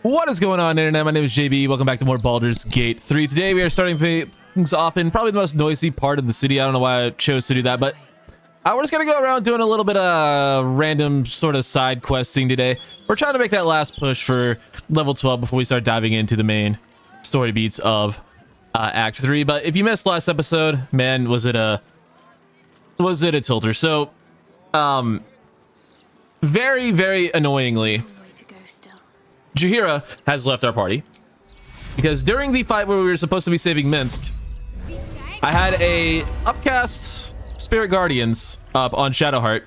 What is going on, internet? My name is JB. Welcome back to more Baldur's Gate 3. Today we are starting things off in probably the most noisy part of the city. I don't know why I chose to do that, but we're just gonna go around doing a little bit of random sort of side questing today. We're trying to make that last push for level 12 before we start diving into the main story beats of Act 3. But if you missed last episode, man, was it a tilter. So, very, very annoyingly, Jaheira has left our party because during the fight where we were supposed to be saving Minsk, I had a upcast spirit guardians up on Shadowheart,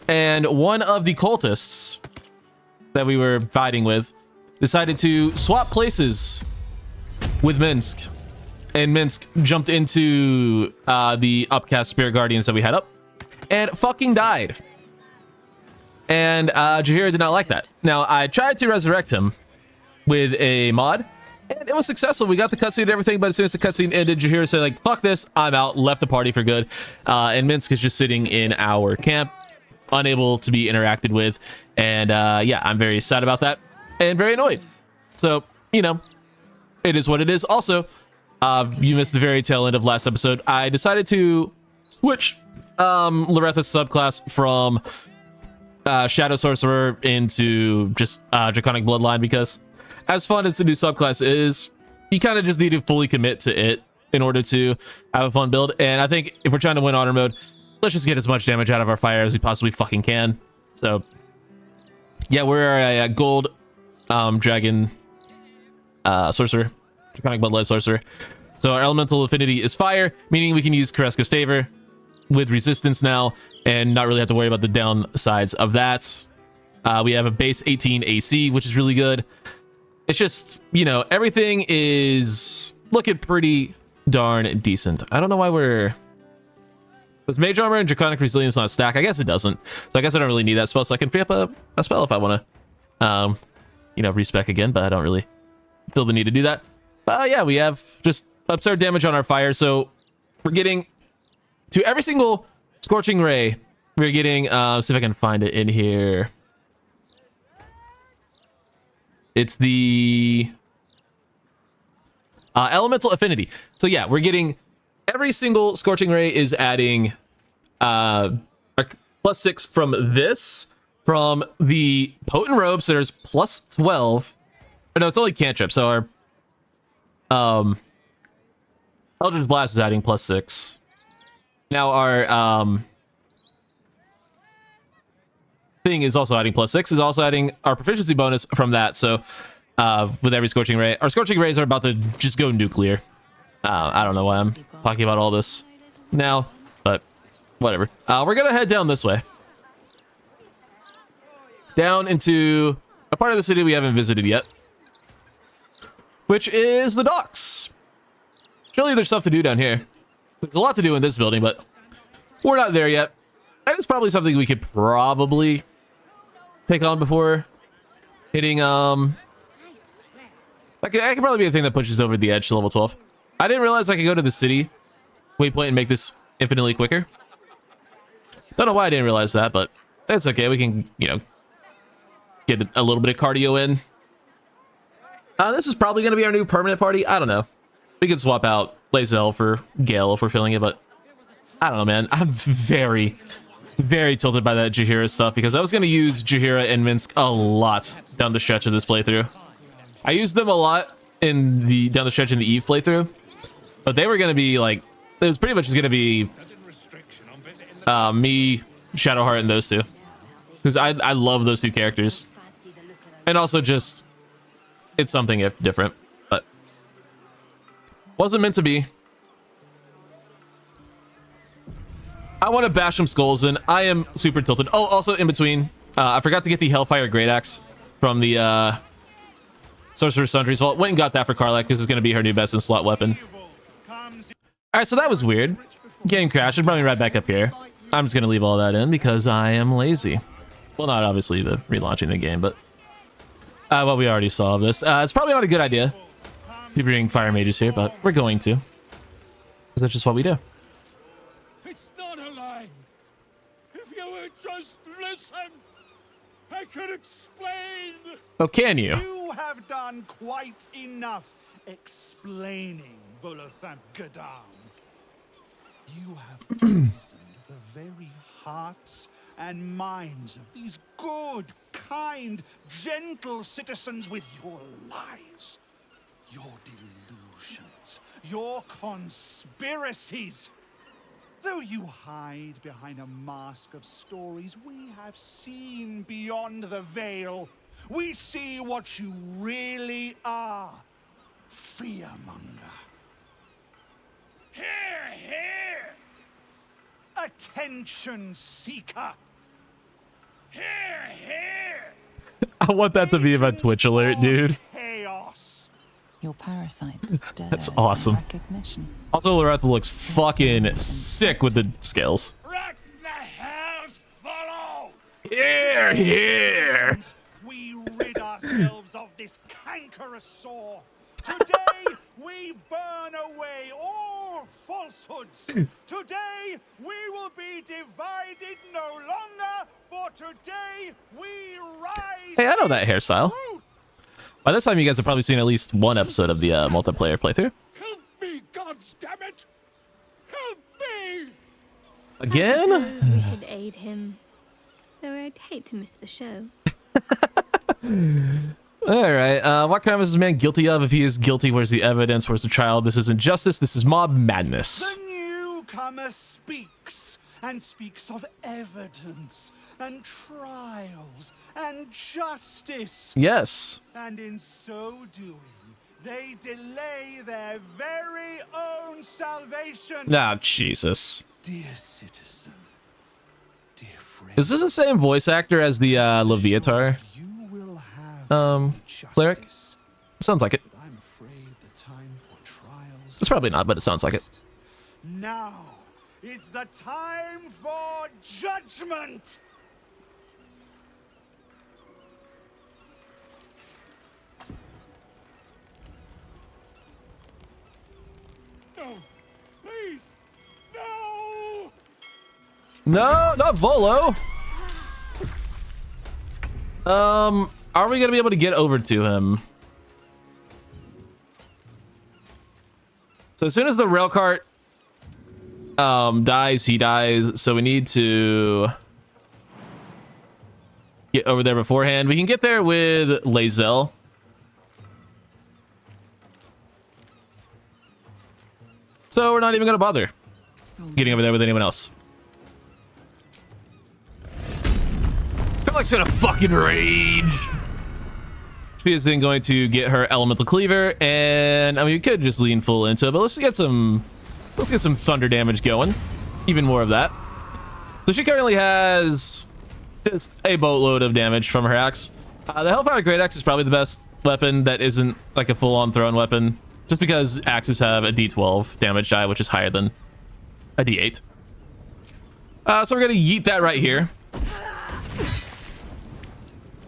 and one of the cultists that we were fighting with decided to swap places with Minsk, and Minsk jumped into the upcast spirit guardians that we had up and fucking died. And Jaheira did not like that. Now, I tried to resurrect him with a mod, and it was successful. We got the cutscene and everything, but as soon as the cutscene ended, Jaheira said, like, fuck this, I'm out, left the party for good. And Minsk is just sitting in our camp, unable to be interacted with. And yeah, I'm very sad about that and very annoyed. So, you know, it is what it is. Also, you missed the very tail end of last episode. I decided to switch Loretha's subclass from Shadow Sorcerer into just Draconic Bloodline, because as fun as the new subclass is, you kind of just need to fully commit to it in order to have a fun build. And I think if we're trying to win honor mode, let's just get as much damage out of our fire as we possibly fucking can. So yeah, we're a gold dragon sorcerer, Draconic Bloodline sorcerer. So our elemental affinity is fire, meaning we can use Kreska's favor with resistance now and not really have to worry about the downsides of that. We have a base 18 AC, which is really good. It's just, you know, everything is looking pretty darn decent. I don't know why we're... Does Mage Armor and Draconic Resilience not stack? I guess it doesn't. So I guess I don't really need that spell, so I can free up a spell if I want to, you know, respec again, but I don't really feel the need to do that. But yeah, we have just absurd damage on our fire, so we're getting... to every single Scorching Ray, we're getting, see if I can find it in here. It's the Elemental Affinity. So yeah, we're getting every single Scorching Ray is adding a +6 from this, from the Potent Robe, so there's +12. Oh, no, it's only cantrip, so our Eldritch Blast is adding +6. Now our thing is also adding +6, is also adding our proficiency bonus from that. So with every Scorching Ray, our Scorching Rays are about to just go nuclear. I don't know why I'm talking about all this now, but whatever. We're gonna head down this way, down into a part of the city we haven't visited yet, which is the docks. Surely there's stuff to do down here. There's a lot to do in this building, but we're not there yet. And it's probably something we could probably take on before hitting, that could probably be a thing that pushes over the edge to level 12. I didn't realize I could go to the city waypoint and make this infinitely quicker. Don't know why I didn't realize that, but that's okay. We can, you know, get a little bit of cardio in. This is probably going to be our new permanent party. I don't know. We could swap out Lae'zel for Gale if we're feeling it, but I don't know, man. I'm very, very tilted by that Jaheira stuff, because I was going to use Jaheira and Minsk a lot down the stretch of this playthrough. I used them a lot in the down the stretch in the Eve playthrough, but they were going to be like, it was pretty much just going to be me, Shadowheart, and those two, because I love those two characters, and also just it's something if different. Wasn't meant to be. I want to bash some skulls in. I am super tilted. Oh, also in between, I forgot to get the Hellfire Great Axe from the Sorcerer's Sundry's Vault. Went and got that for Karlach because it's going to be her new best in slot weapon. Alright, so that was weird. Game crashed. It brought me right back up here. I'm just going to leave all that in because I am lazy. Well, not obviously the relaunching the game, but well, we already saw this. It's probably not a good idea to bring fire mages here, but we're going to, because that's just what we do. It's not a lie. If you would just listen, I could explain. Oh, can you? You have done quite enough explaining, Volothamp Gadam. You have poisoned the very hearts and minds of these good, kind, gentle citizens with your lies, your delusions, your conspiracies. Though you hide behind a mask of stories, we have seen beyond the veil. We see what you really are. Fearmonger. Hear, hear! Attention seeker. Hear, hear! I want that to be a Twitch alert, dude. Chaos. Your parasites stir That's some awesome. recognition. Also, Loretha looks fucking sick with the scales. Ragnahells follow! Here, here. We rid ourselves of this cankerous sore. Today, we burn away all falsehoods. Today, we will be divided no longer, for today, we rise. Hey, I know that hairstyle. By this time, you guys have probably seen at least one episode of the multiplayer playthrough. Help me, goddammit! Help me! Again? I suppose we should aid him. Though I'd hate to miss the show. Alright, what crime is this man guilty of? If he is guilty, where's the evidence? Where's the trial? This isn't justice, this is mob madness. The newcomer speaks, and speaks of evidence, and trials, and justice. Yes. And in so doing, they delay their very own salvation. Ah, Jesus. Dear citizen, dear friend, Is this the same voice actor as the Leviatar you will have cleric? justice. Sounds like it. I'm afraid the time for trials. It's probably not, but it sounds like it. Now is the time for judgment. No, please, no. No, not Volo. Are we gonna be able to get over to him? So as soon as the rail cart dies, he dies. So we need to get over there beforehand. We can get there with Lae'zel. So we're not even gonna bother getting over there with anyone else. Karlach's gonna fucking rage. She is then going to get her elemental cleaver, and I mean we could just lean full into it, but let's get some thunder damage going. Even more of that. So she currently has just a boatload of damage from her axe. The Hellfire Great Axe is probably the best weapon that isn't like a full-on thrown weapon, just because axes have a D12 damage die, which is higher than a D8. So we're gonna yeet that right here.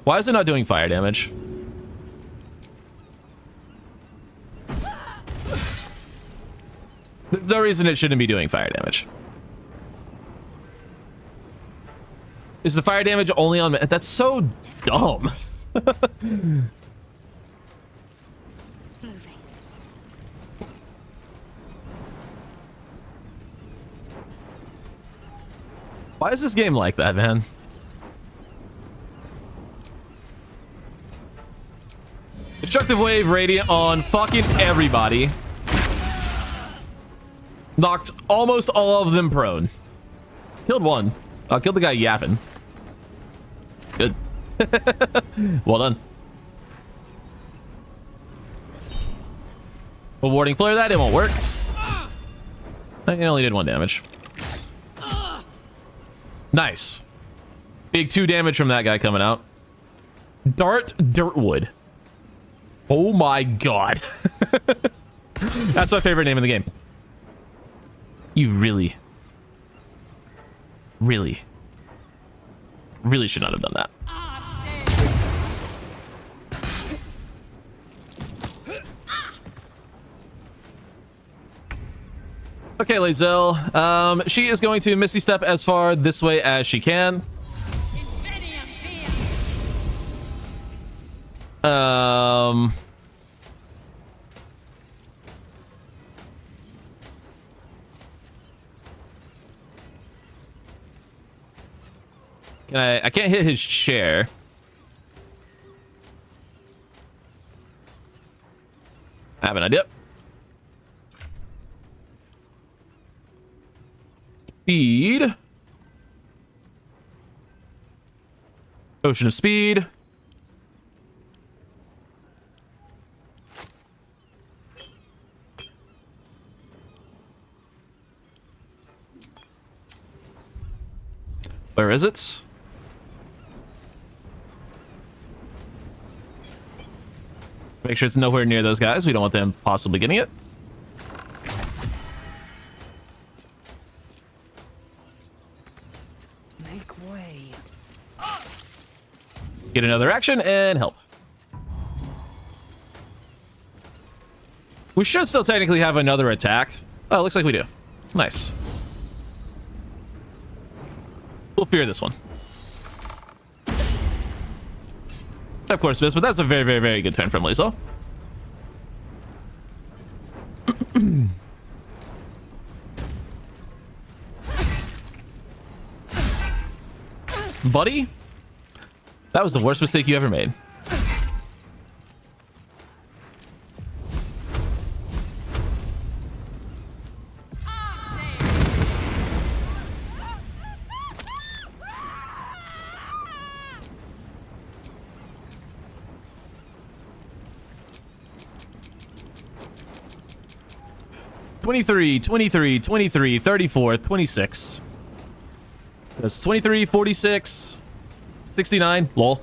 Why is it not doing fire damage? There's no reason it shouldn't be doing fire damage. Is the fire damage only on... That's so dumb. Moving. Why is this game like that, man? Destructive Wave Radiant on fucking everybody. Knocked almost all of them prone. Killed one. Killed the guy yapping. Good. Well done. A warding flare that, it won't work. I only did 1 damage. Nice. Big 2 damage from that guy coming out. Dart Dirtwood. Oh my god. That's my favorite name in the game. You really should not have done that. Okay, Lae'zel. She is going to Misty Step as far this way as she can. I can't hit his chair. I have an idea. Speed. Potion of speed. Where is it? Make sure it's nowhere near those guys. We don't want them possibly getting it. Make way. Get another action and help. We should still technically have another attack. Oh, looks like we do. Nice. We'll fear this one. Of course, miss, but that's a very, very, very good turn from Lisa. Buddy, that was the worst mistake you ever made. $23, $23, $23, $34, $26. That's 23, 46, 69. Lol.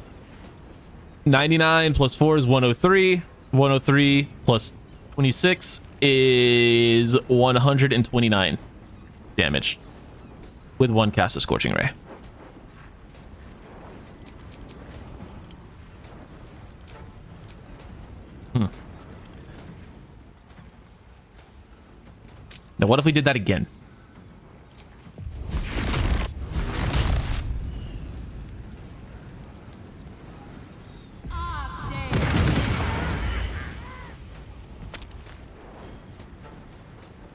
99 plus 4 is 103. 103 plus 26 is 129 damage with one cast of Scorching Ray. Now, what if we did that again?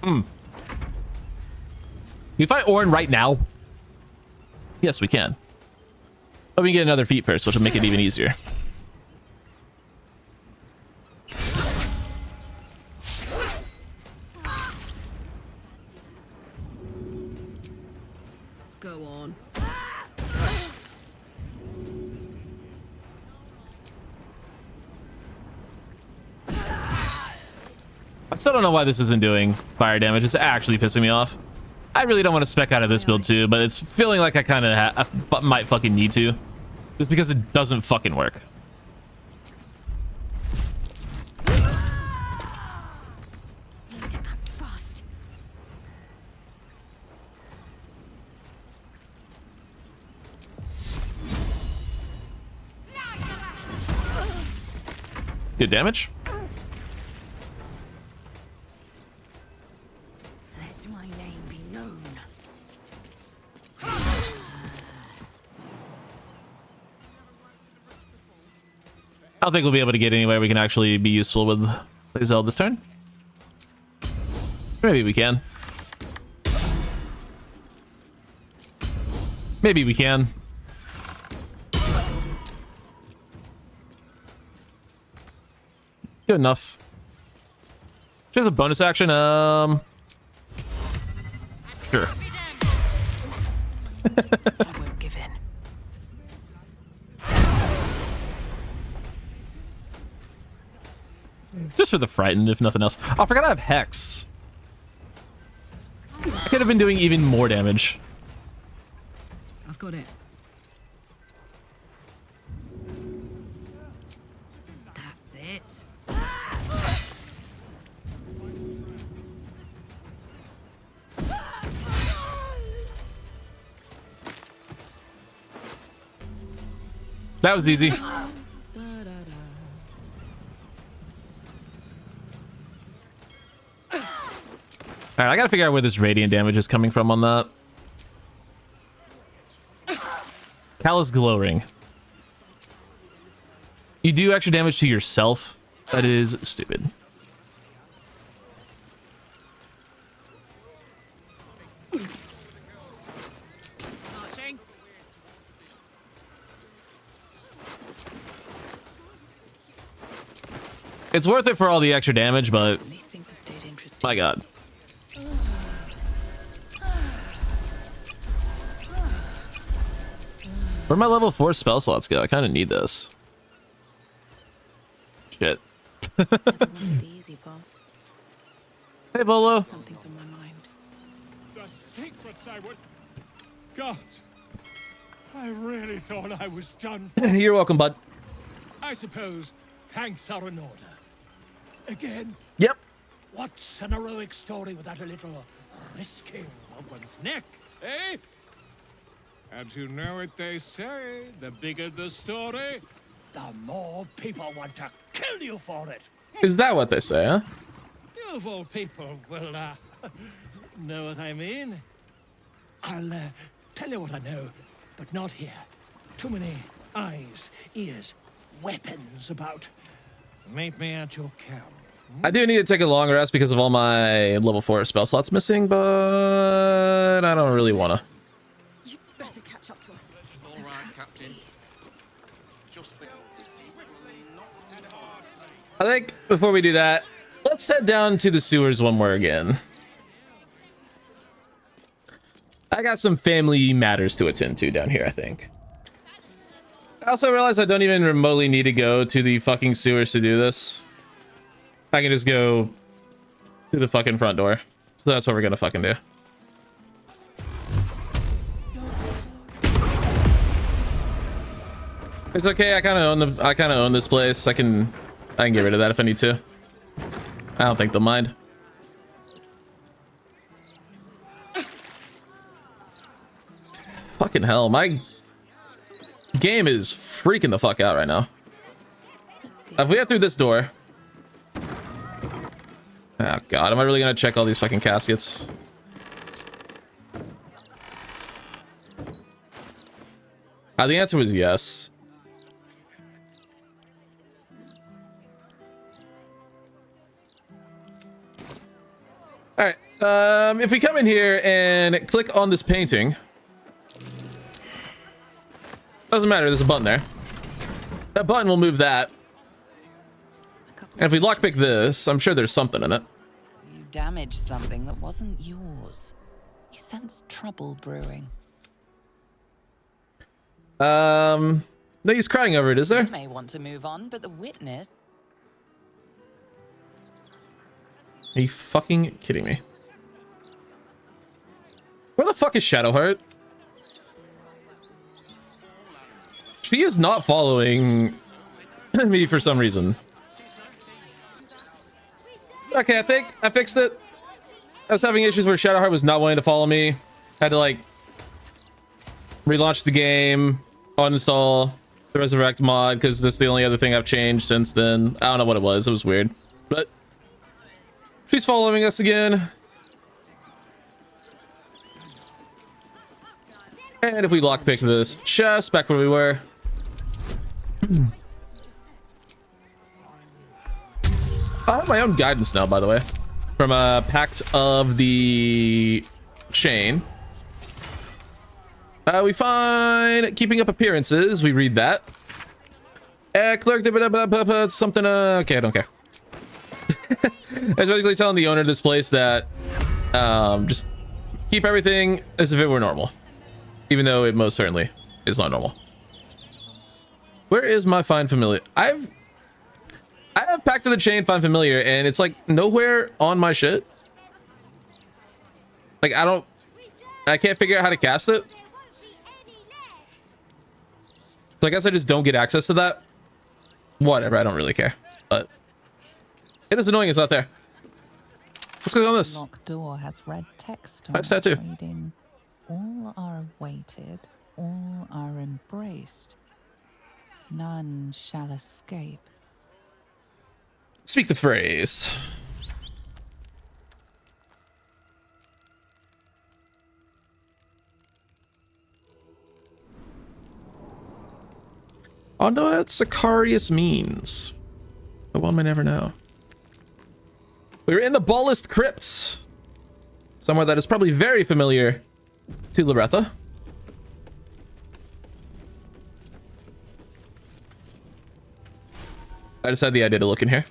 Can we fight Orin right now? Yes, we can. But we get another feat first, which will make it even easier. Go on. I still don't know why this isn't doing fire damage. It's actually pissing me off. I really don't want to spec out of this build too, but it's feeling like I kind of might fucking need to. Just because it doesn't fucking work. Need to act fast. Good damage. Let my name be known. I don't think we'll be able to get anywhere we can actually be useful with Lae'zel this turn. Maybe we can. Maybe we can. Good enough. Just a bonus action. Sure. I won't give in. Just for the frightened, if nothing else. Oh, I forgot I have Hex. I could have been doing even more damage. I've got it. That's it. That was easy. Alright, I gotta figure out where this radiant damage is coming from on that. Callous Glow Ring. You do extra damage to yourself That is stupid. Marching. It's worth it for all the extra damage, but These things have stayed interesting. my god. Where'd my level 4 spell slots go? I kind of need this. Shit. Never wanted the easy path. Hey, Bolo. Something's on my mind. The secrets I would... Gods, I really thought I was done for. You're welcome, bud. I suppose thanks are in order. Again, Yep. what's an heroic story without a little risking of one's neck, eh? And you know what they say, the bigger the story, the more people want to kill you for it. Is that what they say, huh? You of all people will, know what I mean? I'll, tell you what I know, but not here. Too many eyes, ears, weapons about. Meet me at your camp. I do need to take a long rest because of all my level 4 spell slots missing, but I don't really want to. You better catch up to us. All right, Captain. Just the... I think before we do that, let's head down to the sewers one more again. I got some family matters to attend to down here, I think. I also realized I don't even remotely need to go to the fucking sewers to do this. I can just go to the fucking front door. So that's what we're gonna fucking do. It's okay, I kinda own this place. I can get rid of that if I need to. I don't think they'll mind. Fucking hell, my game is freaking the fuck out right now. If we get through this door. Oh god, am I really gonna check all these fucking caskets? The answer was yes. Alright, if we come in here and click on this painting. Doesn't matter, there's a button there. That button will move that. And if we lockpick this, I'm sure there's something in it. You damaged something that wasn't yours. You sense trouble brewing. No use crying over it, is there? You may want to move on, but the witness... Are you fucking kidding me? Where the fuck is Shadowheart? She is not following me for some reason. Okay, I think I fixed it. I was having issues where Shadowheart was not wanting to follow me. I had to like relaunch the game, uninstall the Resurrect mod because that's the only other thing I've changed since then. I don't know what it was. It was weird, but she's following us again. And if we lockpick this chest back where we were. I have my own guidance now, by the way, from a Pact of the Chain. We find keeping up appearances. We read that. Clerk, something. Okay, I don't care. It's basically telling the owner of this place that just keep everything as if it were normal, even though it most certainly is not normal. Where is my Find Familiar? I have Pact of the Chain Find Familiar, and it's like nowhere on my shit. Like I can't figure out how to cast it. So I guess I just don't get access to that. Whatever, I don't really care. But it is annoying it's not there. Let's go on this. Locked door has red text on Nice it tattoo. reading, all are awaited, all are embraced. None shall escape. Speak the phrase. I wonder what Sicarius means. But one may never know. We were in the Ballist Crypt. Somewhere that is probably very familiar to Loretha. I just had the idea to look in here.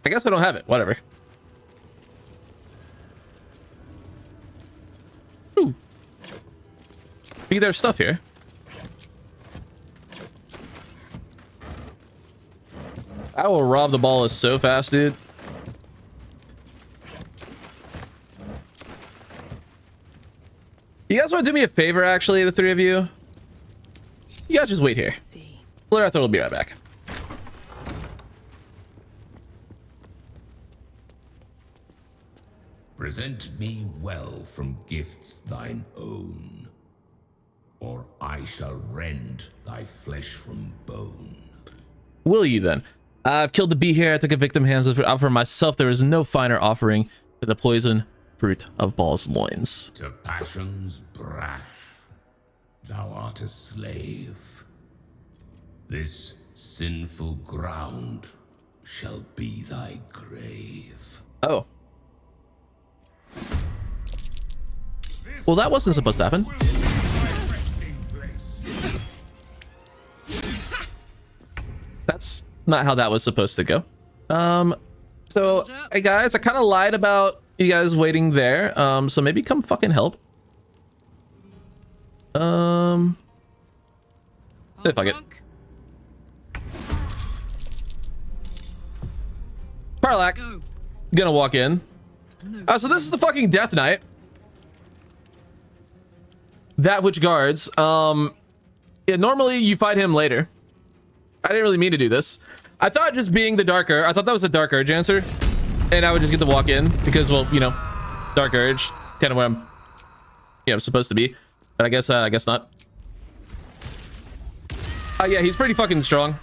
I guess I don't have it. Whatever. Ooh. Be there's stuff here. I will rob the ball so fast, dude. You guys want to do me a favor, actually, the three of you? You guys just wait here. Loretha will be right back. Present me well from gifts thine own, or I shall rend thy flesh from bone. Will you then? I've killed the bee here. I took a victim hands for myself. There is no finer offering than the poison fruit of Baal's loins. To passions brash, thou art a slave. This sinful ground shall be thy grave. Oh. Well, that wasn't supposed to happen. That's not how that was supposed to go. So, hey guys, I kind of lied about you guys waiting there. So maybe come fucking help. Fuck it. Parlak, gonna walk in. So this is the fucking Death Knight. That which guards. Yeah, normally you fight him later. I didn't really mean to do this. I thought just being the Dark Urge, I thought that was a Dark Urge answer. And I would just get to walk in because, well, you know, Dark Urge, kind of what I'm, you know, supposed to be. But I guess not. Yeah, he's pretty fucking strong.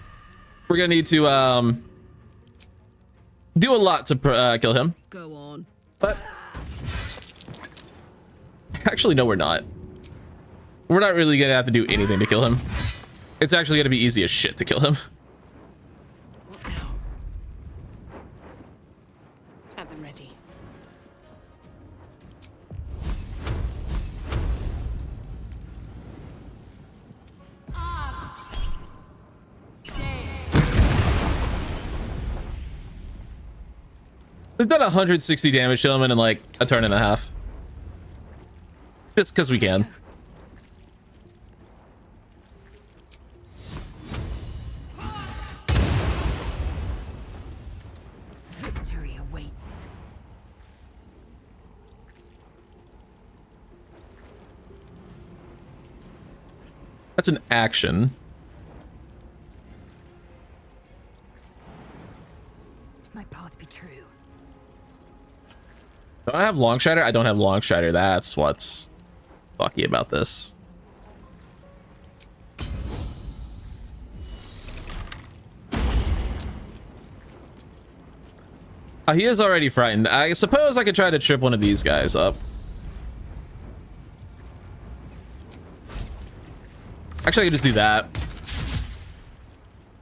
We're gonna need to, do a lot to kill him. Go on. But actually, no, we're not. We're not really gonna have to do anything to kill him. It's actually gonna be easy as shit to kill him. What now? Have them ready. We've done 160 damage to him in like a turn and a half. Just because we can. Victory awaits. That's an action. My path be true. Do I have Long Strider? I don't have Long Strider. That's what's fucky about this. He is already frightened. I suppose I could try to trip one of these guys up. Actually, I could just do that.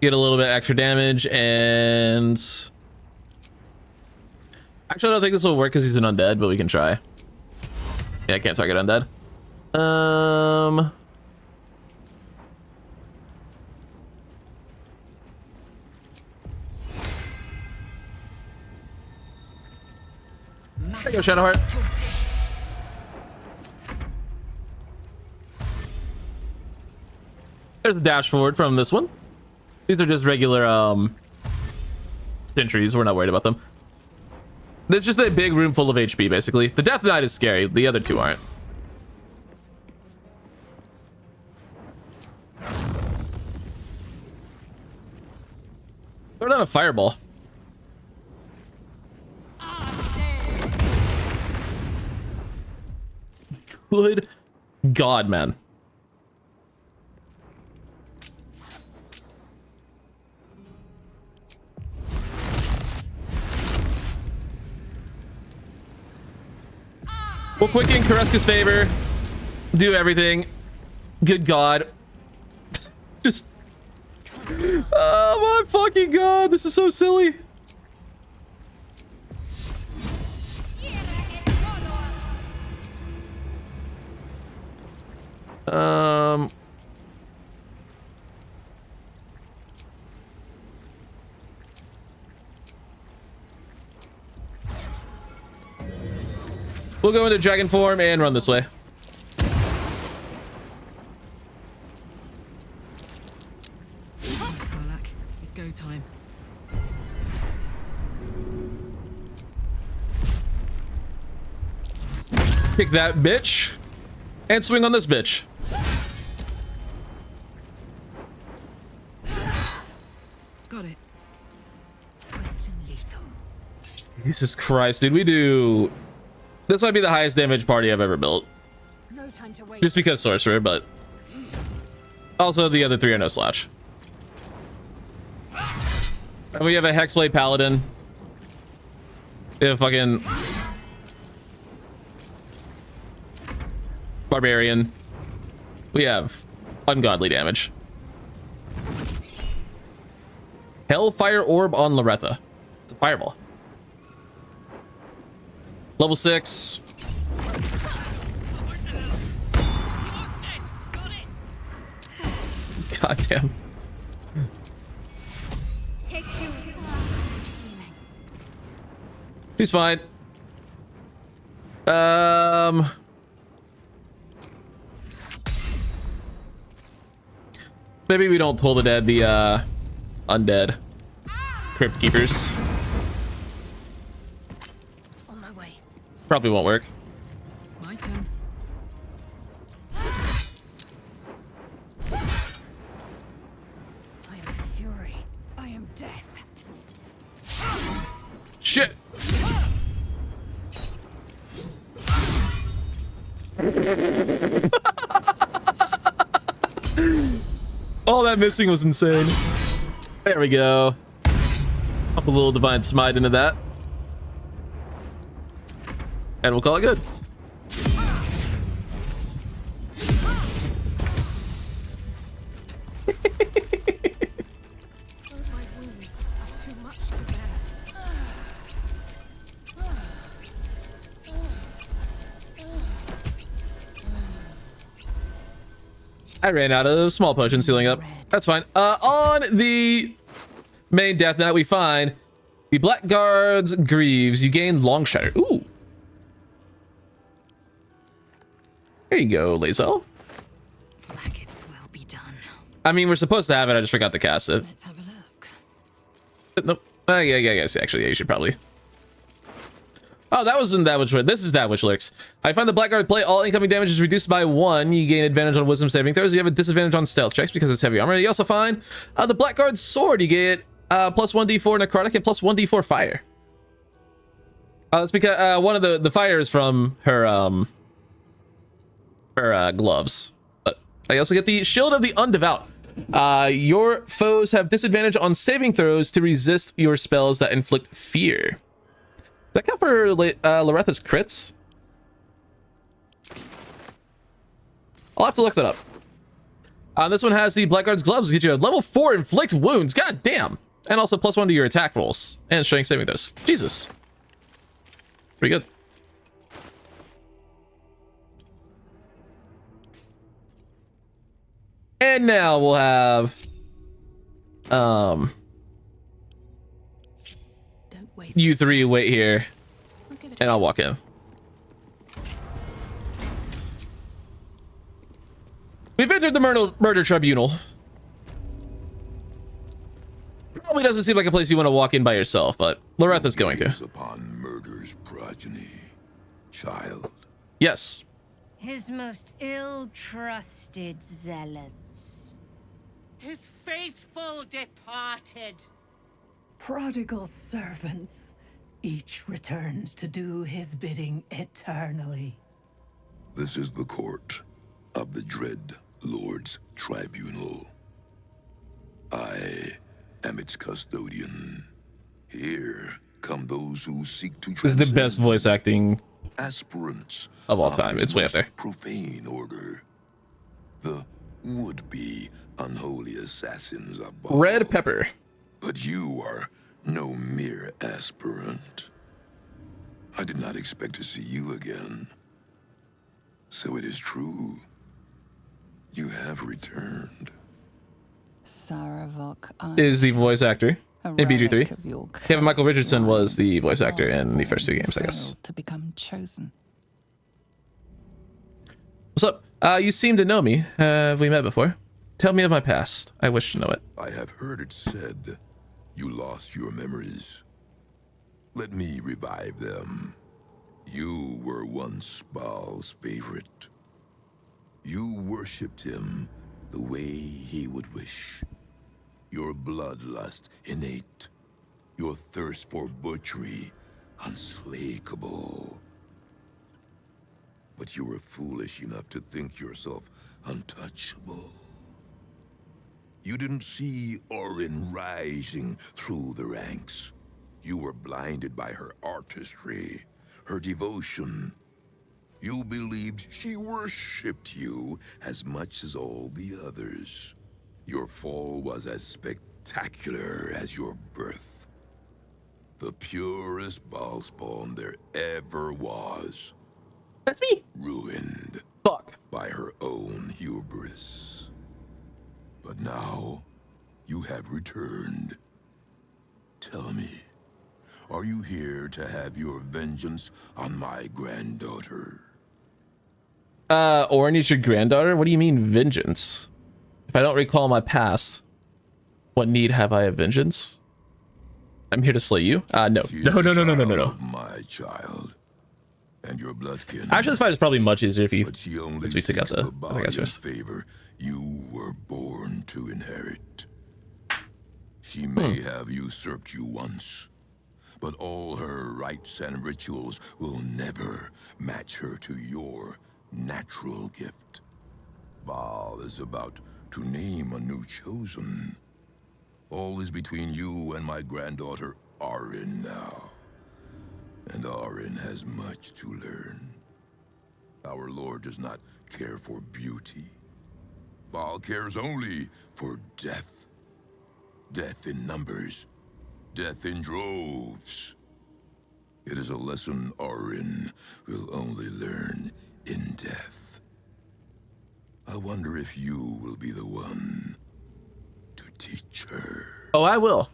Get a little bit extra damage and... Actually, I don't think this will work because he's an undead, but we can try. Yeah, I can't target undead. There you go, Shadowheart. There's a dash forward from this one. These are just regular sentries. We're not worried about them. There's just a big room full of HP, basically. The Death Knight is scary. The other two aren't. Throw down a fireball. Good God, man. We'll quicken Kareska's favor. Do everything. Good God. Just... Oh my fucking God. This is so silly. We'll go into dragon form and run this way. Karlak, it's go time. Kick that bitch. And swing on this bitch. Got it. Swift and lethal. Jesus Christ, dude. We do... This might be the highest damage party I've ever built. No time to wait. Just because sorcerer, but... Also, the other three are no slouch. And we have a hexblade paladin. We have a fucking... barbarian. We have ungodly damage. Hellfire orb on Loretha. It's a fireball. Level 6. God damn. He's fine. Maybe we don't Toll the Dead the undead crypt keepers. On my way. Probably won't work. My turn. I am fury. I am death. Shit. All that missing was insane. There we go. Pop a little divine smite into that. And we'll call it good. My wounds are too much to bear. I ran out of small potions healing up. That's fine. On the main death knight, we find the Blackguard's Greaves. You gain Long Shatter. Ooh. There you go, Lazel. Like it's well be done. I mean, we're supposed to have it. I just forgot to cast it. Let's have a look. Nope. Yeah, I guess actually, yeah, you should probably. Oh, that wasn't that which. This is that which licks. I find the Blackguard play all incoming damage is reduced by 1. You gain advantage on wisdom saving throws. You have a disadvantage on stealth checks because it's heavy armor. You also find the Blackguard's sword. You get plus 1d4 necrotic and plus 1d4 fire. That's because one of the fire is from her gloves. But I also get the Shield of the Undevout. Your foes have disadvantage on saving throws to resist your spells that inflict fear. Does that count for Loretha's crits? I'll have to look that up. This one has the Blackguard's gloves. Get you a level 4 inflict wounds. God damn. And also plus 1 to your attack rolls and strength saving throws. Jesus. Pretty good. And now we'll have Don't waste. you three wait here I'll give it and I'll walk in. We've entered the murder tribunal. Probably doesn't seem like a place you want to walk in by yourself, but Loretha's going to. Upon murder's progeny, child. Yes. His most ill-trusted zealots. His faithful departed. Prodigal servants, each returned to do his bidding eternally. This is the court of the Dread Lord's Tribunal. I am its custodian. Here come those who seek to This is the best voice acting Aspirants of all time. It's way up there. profane order. The would-be unholy assassins of Baal. Red pepper. But you are no mere aspirant. I did not expect to see you again. So it is true. You have returned. Sarevok Is the voice actor in BG3. BG3. Kevin Michael Richardson was the voice actor in the first two games, I guess. To become chosen. What's up? You seem to know me. Have we met before? Tell me of my past. I wish to know it. I have heard it said you lost your memories. Let me revive them. You were once Baal's favorite. You worshipped him the way he would wish. Your bloodlust innate. Your thirst for butchery unslakable. But you were foolish enough to think yourself untouchable. You didn't see Orin rising through the ranks. You were blinded by her artistry, her devotion. You believed she worshipped you as much as all the others. Your fall was as spectacular as your birth. The purest Baalspawn there ever was. That's me. Ruined. Fuck. By her own hubris. But now, you have returned. Tell me, are you here to have your vengeance on my granddaughter? Orin is your granddaughter? What do you mean, vengeance? If I don't recall my past, what need have I of vengeance? I'm here to slay you? No. No. My child. And your bloodkin. Actually, this fight is probably much easier if you as we take out the other guys first. Favor you were born to inherit. She may have usurped you once, but all her rites and rituals will never match her to your natural gift. Baal is about to name a new chosen. All is between you and my granddaughter Orin now. And Orin has much to learn. Our Lord does not care for beauty. Baal cares only for death. Death in numbers. Death in droves. It is a lesson Orin will only learn in death. I wonder if you will be the one to teach her. Oh, I will.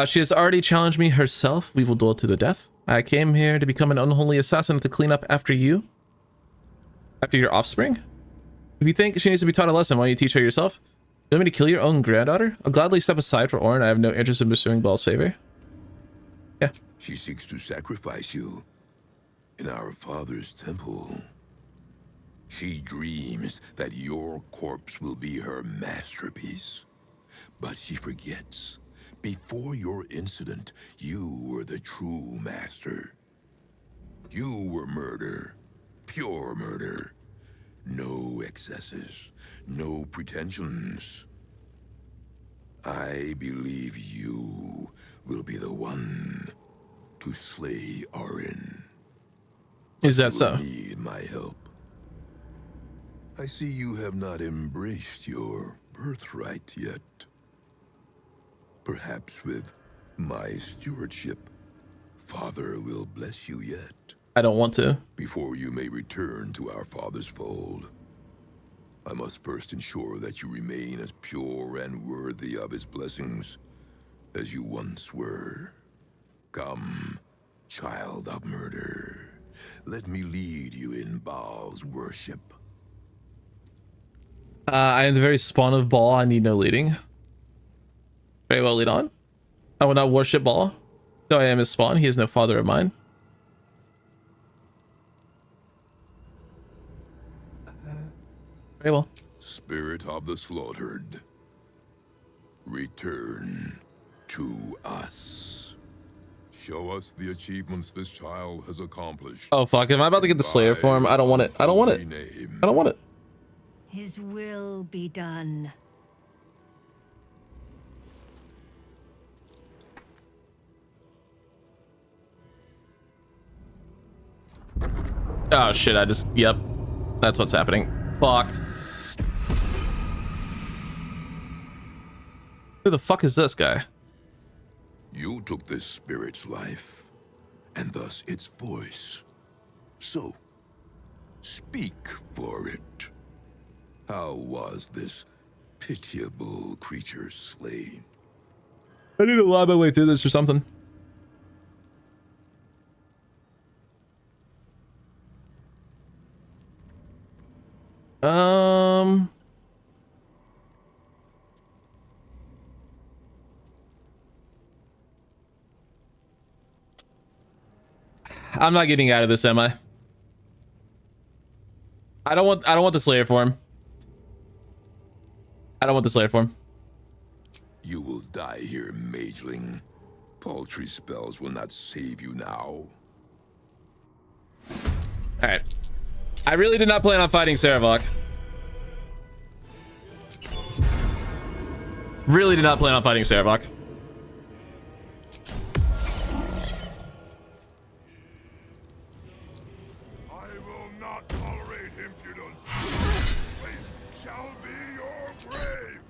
She has already challenged me herself. We will duel to the death. I came here to become an unholy assassin to clean up after you. After your offspring? If you think she needs to be taught a lesson, why don't you teach her yourself? You want me to kill your own granddaughter? I'll gladly step aside for Orin. I have no interest in pursuing Baal's favor. Yeah. She seeks to sacrifice you in our father's temple. She dreams that your corpse will be her masterpiece. But she forgets. Before your incident, you were the true master. You were murder. Pure murder. No excesses. No pretensions. I believe you will be the one to slay Orin. Is that so? You need my help. I see you have not embraced your birthright yet. Perhaps with my stewardship, Father will bless you yet. I don't want to. Before you may return to our Father's fold, I must first ensure that you remain as pure and worthy of his blessings as you once were. Come, child of murder, let me lead you in Baal's worship. I am the very spawn of Baal. I need no leading. Very well, lead on. I will not worship Baal. Though I am his spawn, he is no father of mine. Very well. Spirit of the slaughtered, return to us. Show us the achievements this child has accomplished. Oh fuck, am I about to get the Slayer form? I don't want it. I don't want it. I don't want it. His will be done. Oh shit, yep. That's what's happening. Fuck. Who the fuck is this guy? You took this spirit's life, and thus its voice. So, speak for it. How was this pitiable creature slain? I need to lie my way through this or something. I'm not getting out of this, am I? I don't want the Slayer form. I don't want the Slayer form. You will die here, mageling. Paltry spells will not save you now. Alright. I really did not plan on fighting Sarevok. Really did not plan on fighting Sarevok. I will not tolerate impudence. This place shall be your grave.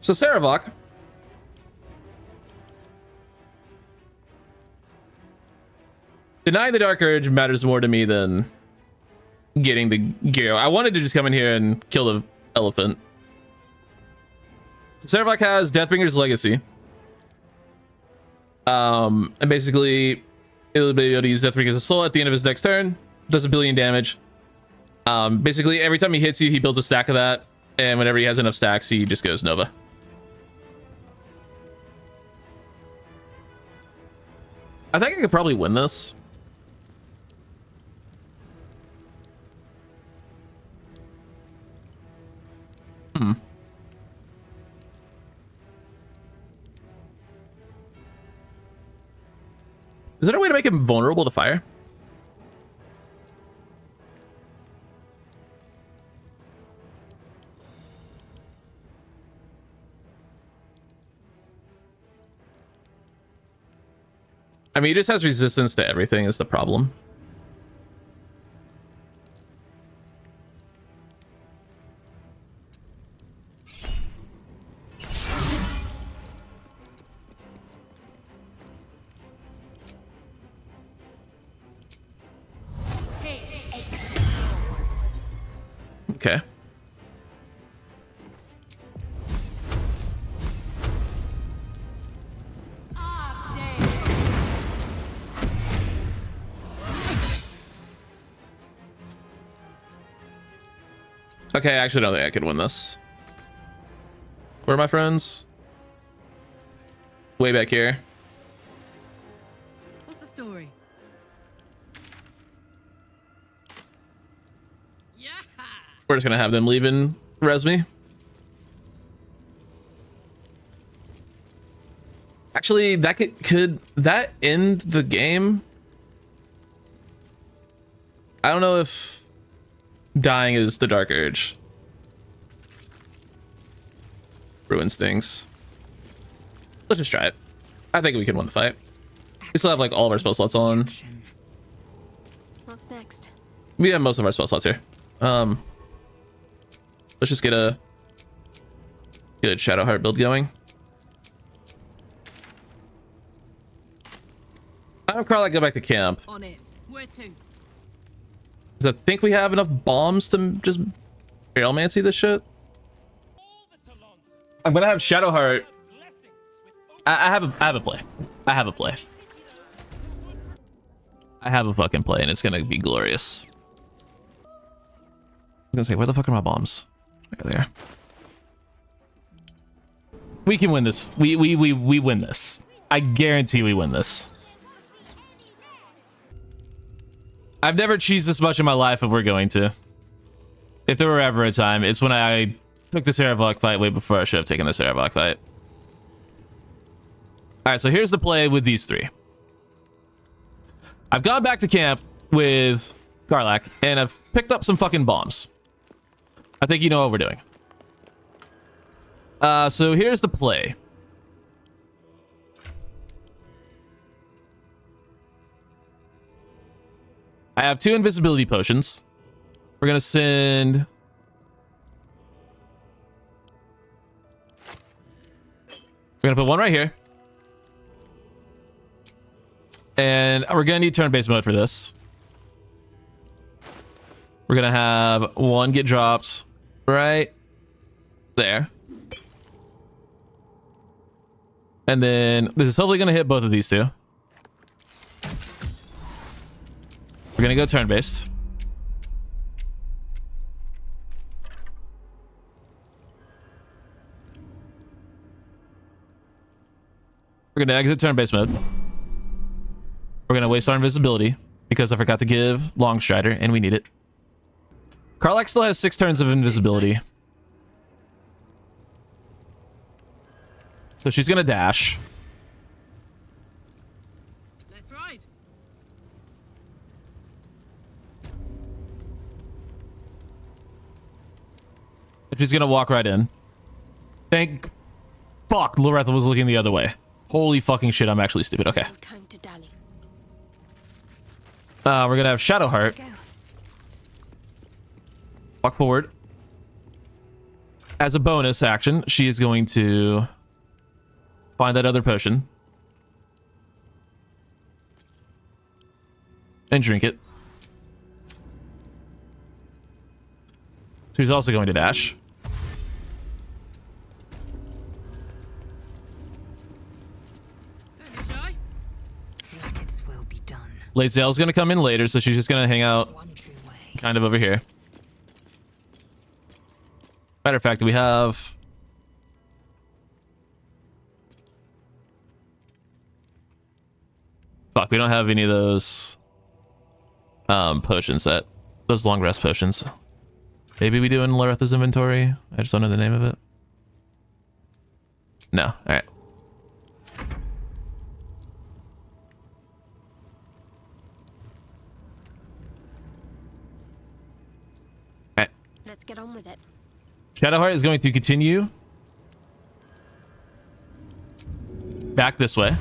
So Sarevok. Denying the Dark Urge matters more to me than getting the gear. I wanted to just come in here and kill the elephant. So Sarevok has Deathbringer's Legacy. And basically, it'll be able to use Deathbringer's Assault at the end of his next turn. Does 1 billion damage. Basically, every time he hits you, he builds a stack of that. And whenever he has enough stacks, he just goes Nova. I think I could probably win this. Is there a way to make him vulnerable to fire? I mean, he just has resistance to everything is the problem. Okay. Okay, I actually don't think I could win this. Where are my friends? Way back here. What's the story? Yeah. We're just gonna have them leave and res me. Actually, that could that end the game? I don't know if dying is the Dark Urge. Ruins things. Let's just try it. I think we can win the fight. We still have like all of our spell slots on. What's next? We have most of our spell slots here. Let's just get a good Shadowheart build going. I'm probably go back to camp. On it. Where to? Because I think we have enough bombs to just Ailmancy this shit. I'm gonna have Shadowheart. I have a play. I have a play. I have a fucking play, and it's gonna be glorious. I was gonna say, where the fuck are my bombs? Right there. We can win this. We win this. I guarantee we win this. I've never cheesed this much in my life, if we're going to. If there were ever a time, it's when I took the Sarevok fight way before I should have taken the Sarevok fight. Alright, so here's the play with these three. I've gone back to camp with Garlac, and I've picked up some fucking bombs. I think you know what we're doing. So here's the play. I have 2 invisibility potions. We're gonna send... We're gonna put one right here. And we're gonna need turn-based mode for this. We're gonna have one get dropped right there. And then this is hopefully gonna hit both of these two. We're gonna go turn-based. We're gonna exit turn-based mode. We're gonna waste our invisibility because I forgot to give Longstrider and we need it. Karlach still has 6 turns of invisibility. So she's gonna dash. Let's ride. If she's gonna walk right in. Thank fuck Loretha was looking the other way. Holy fucking shit, I'm actually stupid. Okay. No time to dally. We're gonna have Shadowheart. Go. Walk forward. As a bonus action, she is going to find that other potion. And drink it. She's also going to dash. Don't be shy. Its will be done. Lae'zel's going to come in later, so she's just going to hang out One true way. kind of over here. Matter of fact, we have... Fuck, we don't have any of those potions those long rest potions. Maybe we do in Loretha's inventory. I just don't know the name of it. No. All right. All right. Let's get on with it. Shadowheart is going to continue back this way.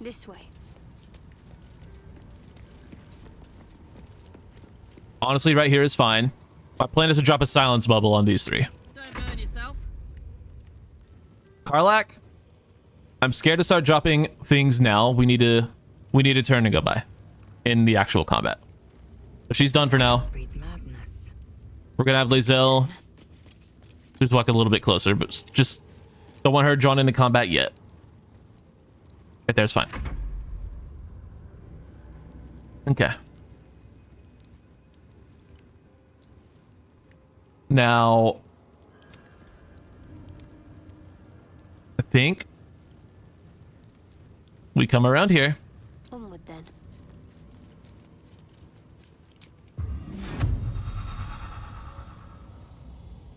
This way. Honestly, right here is fine. My plan is to drop a silence bubble on these 3. Don't burn yourself. Karlach, I'm scared to start dropping things now. We need a turn to go by in the actual combat. So she's done for now. Breeds madness. We're gonna have Lae'zel just walk a little bit closer, but just don't want her drawn into combat yet. Right there's fine. Okay. Now, I think we come around here. Onward then.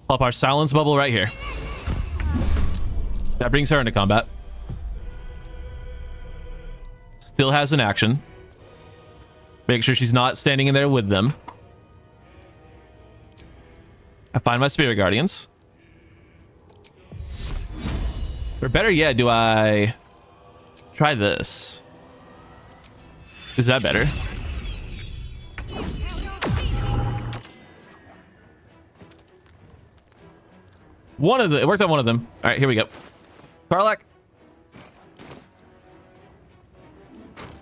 Pop our silence bubble right here. That brings her into combat. Still has an action. Make sure she's not standing in there with them. I find my spirit guardians. Or better yet, do I try this? Is that better? One of them, it worked on one of them. All right, here we go. Karlach.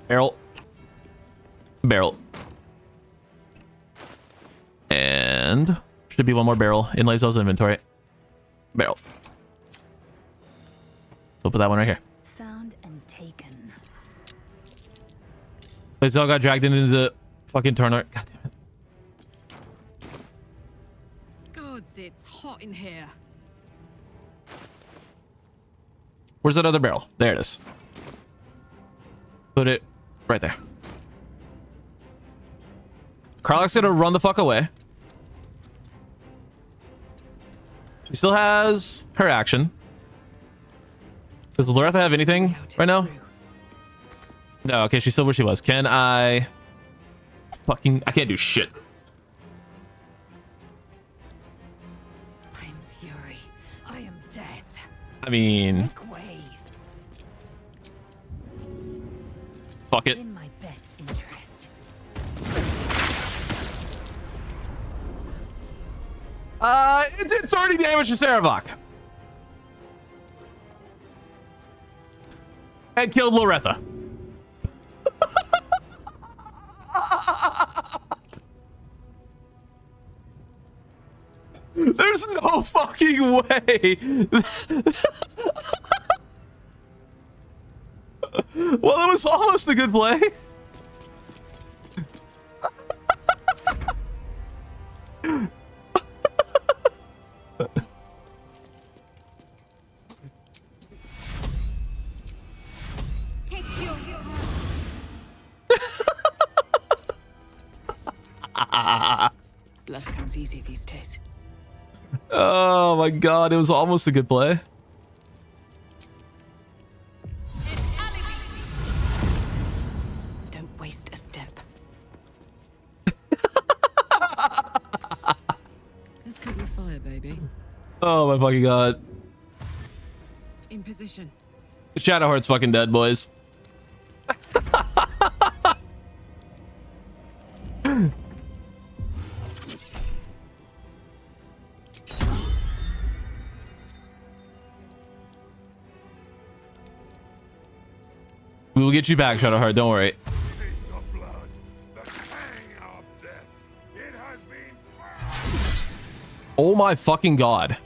Barrel. Barrel. And should be one more barrel in Lae'zel's inventory. Barrel. We'll put that one right here. Found and taken. Lae'zel got dragged into the fucking tournament. God damn it. Gods, it's hot in here. Where's that other barrel? There it is. Put it right there. Karlach's gonna run the fuck away. She still has her action. Does Loretha have anything right now? No, okay, she's still where she was. Can I... I can't do shit. I'm I mean, Make way. fuck it. In my best interest. It did 30 damage to Sarevok. And killed Loretha. There's no fucking way. Well, it was almost a good play. Blood comes easy these days. Oh my god, it was almost a good play. Don't waste a step. Let's cover your fire, baby. Oh my fucking god. In position. Shadowheart's fucking dead, boys. We will get you back, Shadowheart, don't worry. Taste of blood, the tang of death. It has been. Oh my fucking god.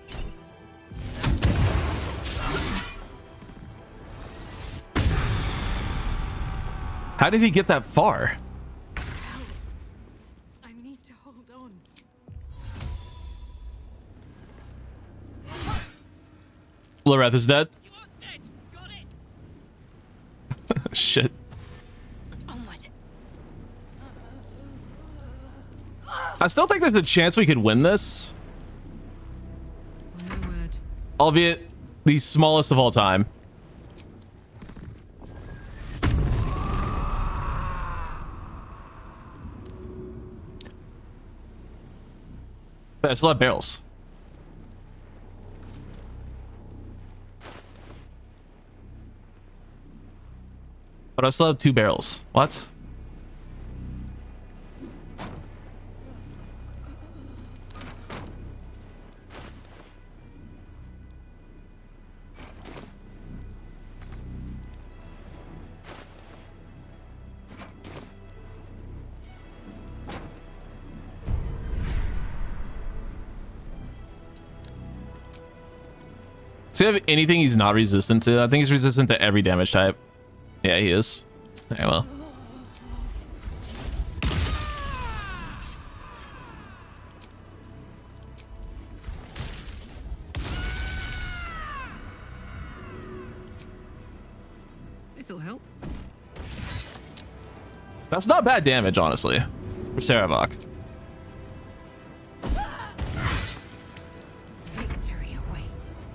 How did he get that far? I need to hold on. Loreth is dead. You are dead. Got it. Shit. Onward. I still think there's a chance we could win this. No word. Albeit the smallest of all time. But I still have barrels. But I still have 2 barrels. What? Does he have anything he's not resistant to? I think he's resistant to every damage type. Yeah, he is. Okay, well. This'll help. That's not bad damage, honestly, for Sarevok. Victory awaits.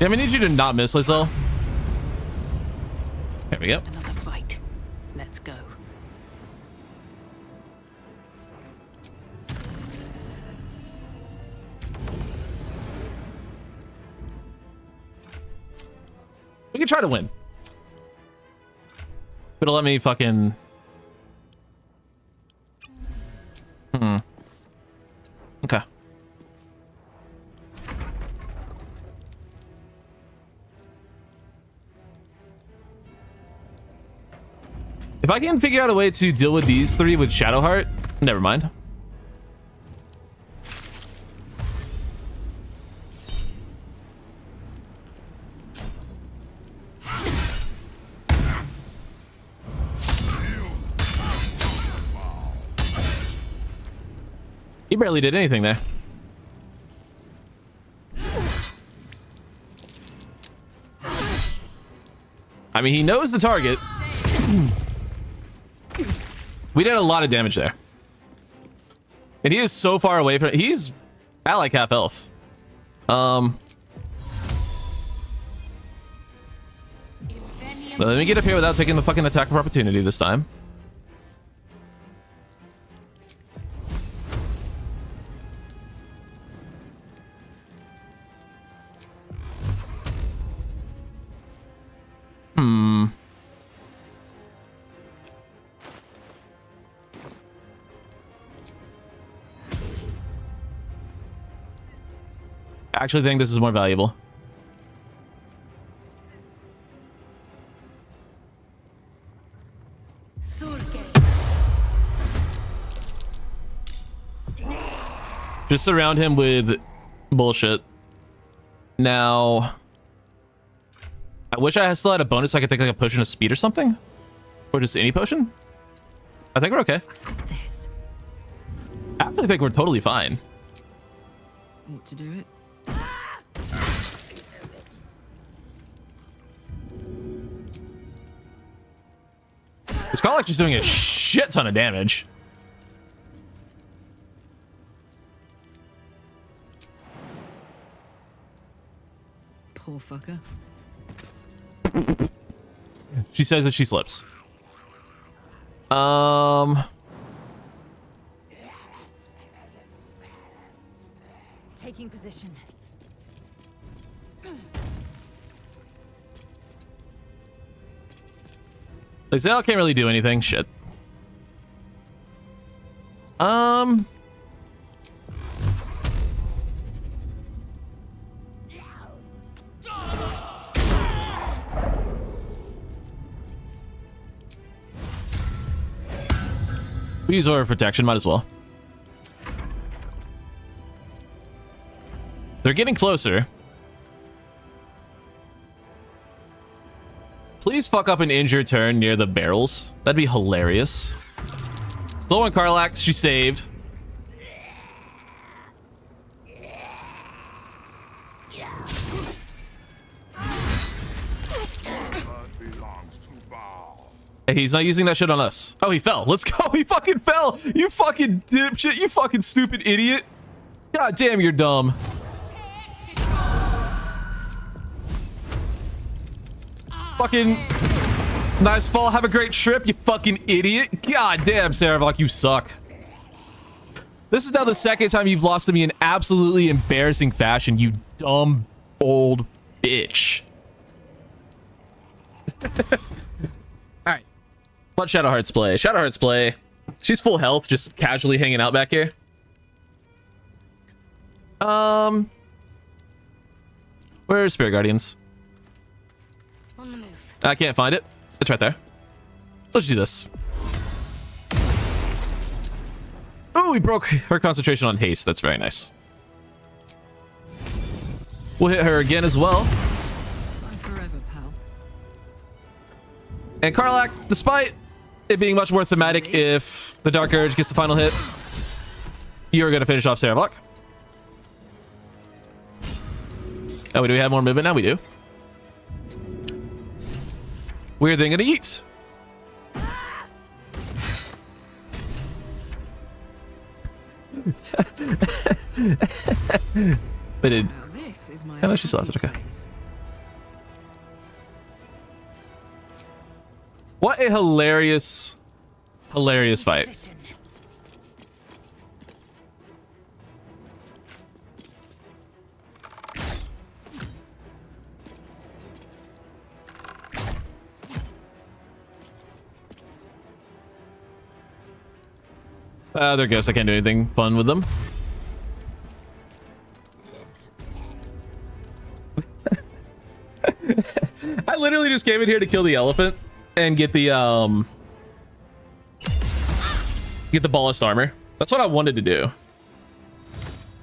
Yeah, we need you to not miss, Lizelle. There we go. Another fight. Let's go. We can try to win. But let me fucking... Okay. If I can figure out a way to deal with these 3 with Shadowheart, never mind. He barely did anything there. I mean, he knows the target. We did a lot of damage there. And he is so far away from it. He's at like half health. But let me get up here without taking the fucking attack of opportunity this time. I actually think this is more valuable. Just surround him with bullshit. Now, I wish I still had a bonus I could take like a potion of speed or something. Or just any potion. I think we're okay. I actually think we're totally fine. Want to do it? This Karlach just doing a shit ton of damage. Poor fucker. She says that she slips. Taking position. Like, Zale can't really do anything. Shit. We use Aura of Protection, might as well. They're getting closer. Please fuck up an injured turn near the barrels. That'd be hilarious. Slow on Karlach, she saved. Hey, he's not using that shit on us. Oh, he fell. Let's go. He fucking fell. You fucking dipshit. You fucking stupid idiot. God damn, you're dumb. Fucking nice fall. Have a great trip, you fucking idiot. God damn, Sarevok, you suck. This is now the second time you've lost to me in absolutely embarrassing fashion, you dumb old bitch. Alright. Let Shadowhearts play. Shadowhearts play. She's full health, just casually hanging out back here. Where are Spirit Guardians? On the move. I can't find it. It's right there. Let's do this. Oh, we broke her concentration on haste. That's very nice. We'll hit her again as well. Forever, pal. And Karlach, despite it being much more thematic if the Dark Urge gets the final hit, you're going to finish off Sarevok. Oh, do we have more movement now? We do. We're then gonna eat. But it. Oh, she still has it. Okay. What a hilarious fight. They're ghosts. I can't do anything fun with them. I literally just came in here to kill the elephant and get the ballast armor. That's what I wanted to do.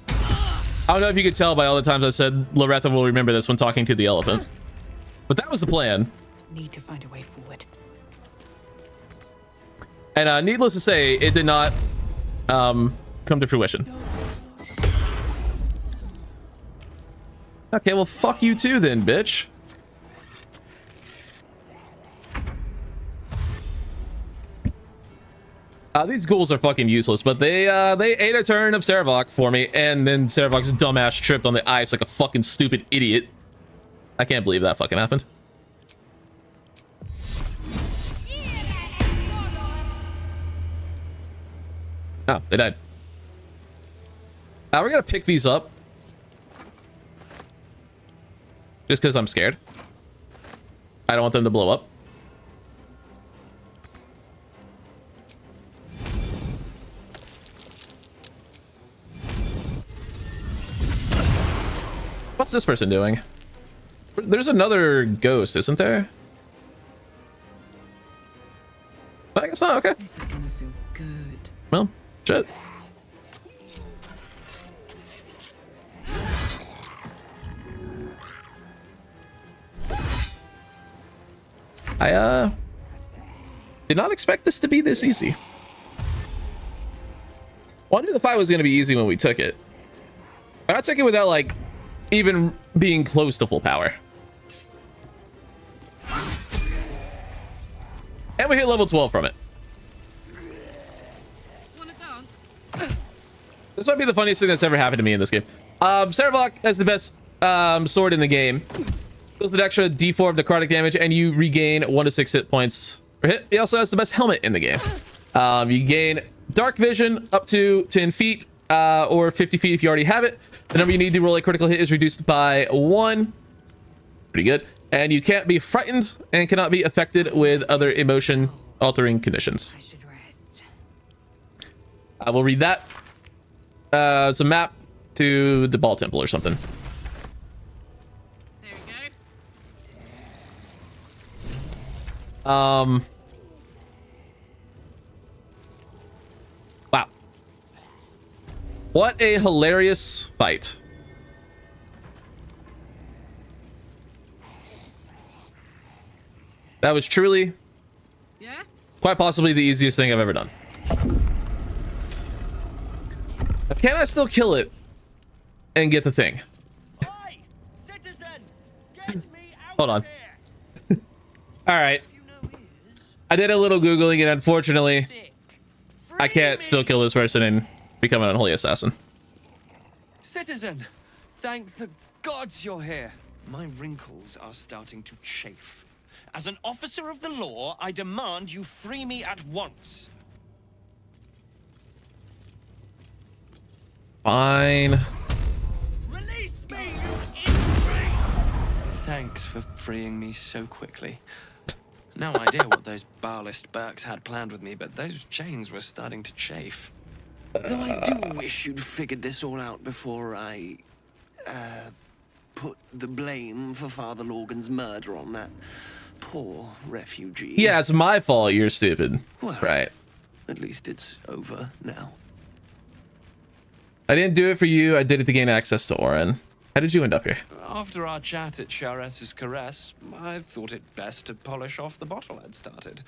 I don't know if you could tell by all the times I said Loretha will remember this when talking to the elephant, but that was the plan. Need to find a way forward. And needless to say, it did not come to fruition. Okay, well, fuck you too then, bitch. These ghouls are fucking useless, but they ate a turn of Sarevok for me, and then Sarevok's dumbass tripped on the ice like a fucking stupid idiot. I can't believe that fucking happened. Oh, they died. We're gonna pick these up. Just because I'm scared. I don't want them to blow up. What's this person doing? There's another ghost, isn't there? But I guess not. Okay. This is gonna feel good. Well, shit. I did not expect this to be this easy. Well, I knew the fight was gonna be easy when we took it. I took it without like even being close to full power. And we hit level 12 from it. Wanna dance? This might be the funniest thing that's ever happened to me in this game. Sarevok has the best sword in the game. Deals an extra d4 of necrotic damage, and you regain 1 to 6 hit points per hit. He also has the best helmet in the game. You gain dark vision up to 10 feet, or 50 feet if you already have it. The number you need to roll a critical hit is reduced by 1. Pretty good. And you can't be frightened and cannot be affected with other emotion altering conditions. I should rest. I will read that. It's a map to the Ball Temple or something. There we go. Wow. What a hilarious fight. That was truly, Yeah? quite possibly the easiest thing I've ever done. Can I still kill it and get the thing? Oi, citizen, get me out Hold on. here. All right. I did a little Googling, and unfortunately, I can't still kill this person and become an unholy assassin. Citizen, thank the gods you're here. My wrinkles are starting to chafe. As an officer of the law, I demand you free me at once. Fine. Release me, you infamy! Thanks for freeing me so quickly. No idea what those Barlist Burks had planned with me, but those chains were starting to chafe. Though I do wish you'd figured this all out before I, put the blame for Father Lorgan's murder on that poor refugee. Yeah, it's my fault you're stupid. Well, Right. At least it's over now. I didn't do it for you. I did it to gain access to Orin. How did you end up here? After our chat at Charess's Caress, I thought it best to polish off the bottle I'd started.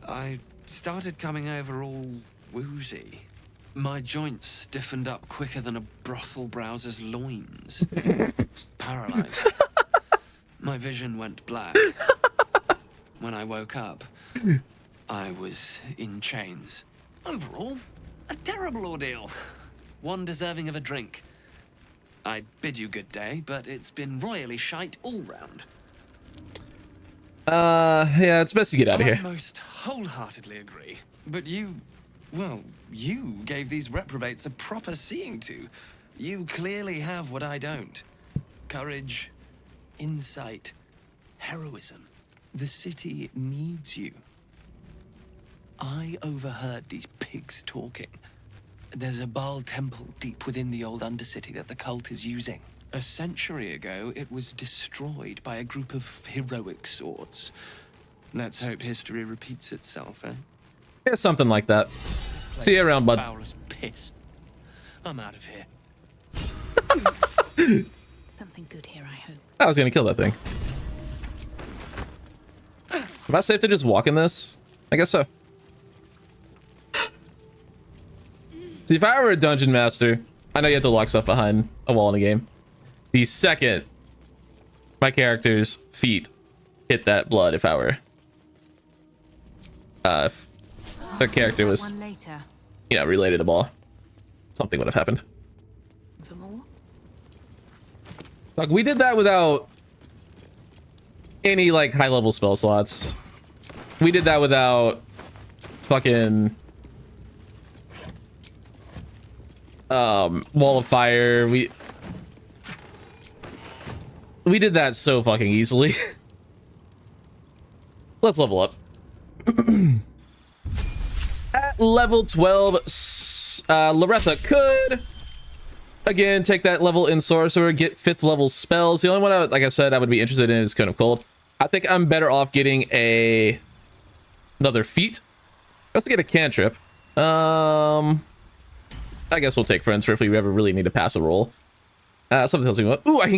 I started coming over all woozy. My joints stiffened up quicker than a brothel browser's loins. Paralyzed. My vision went black. When I woke up, I was in chains. Overall, a terrible ordeal. One deserving of a drink. I bid you good day, but it's been royally shite all round. Yeah, it's best to get out of I here. most wholeheartedly agree. But you gave these reprobates a proper seeing to. You clearly have what I don't. Courage, insight, heroism. The city needs you. I overheard these pigs talking. There's a Baal temple deep within the old Undercity that the cult is using. A century ago, it was destroyed by a group of heroic sorts. Let's hope history repeats itself, eh? Yeah, something like that. See you around, bud. Foul as piss. I'm out of here. Something good here, I hope. I was gonna kill that thing. Am I safe to just walk in this? I guess so. See, if I were a dungeon master, I know you have to lock stuff behind a wall in a game. The second my character's feet hit that blood, if I were their character was, One later. you know, related to ball, something would have happened. For more? Like, we did that without any, like, high-level spell slots. We did that without fucking Wall of Fire. We did that so fucking easily. Let's level up. At level 12, Loretha could again take that level in sorcerer, get 5th level spells. The only one, like I said, I would be interested in is Cone of Cold. I think I'm better off getting another feat. Let's get a cantrip. I guess we'll take friends for if we ever really need to pass a roll. Something tells me what. Ooh, I can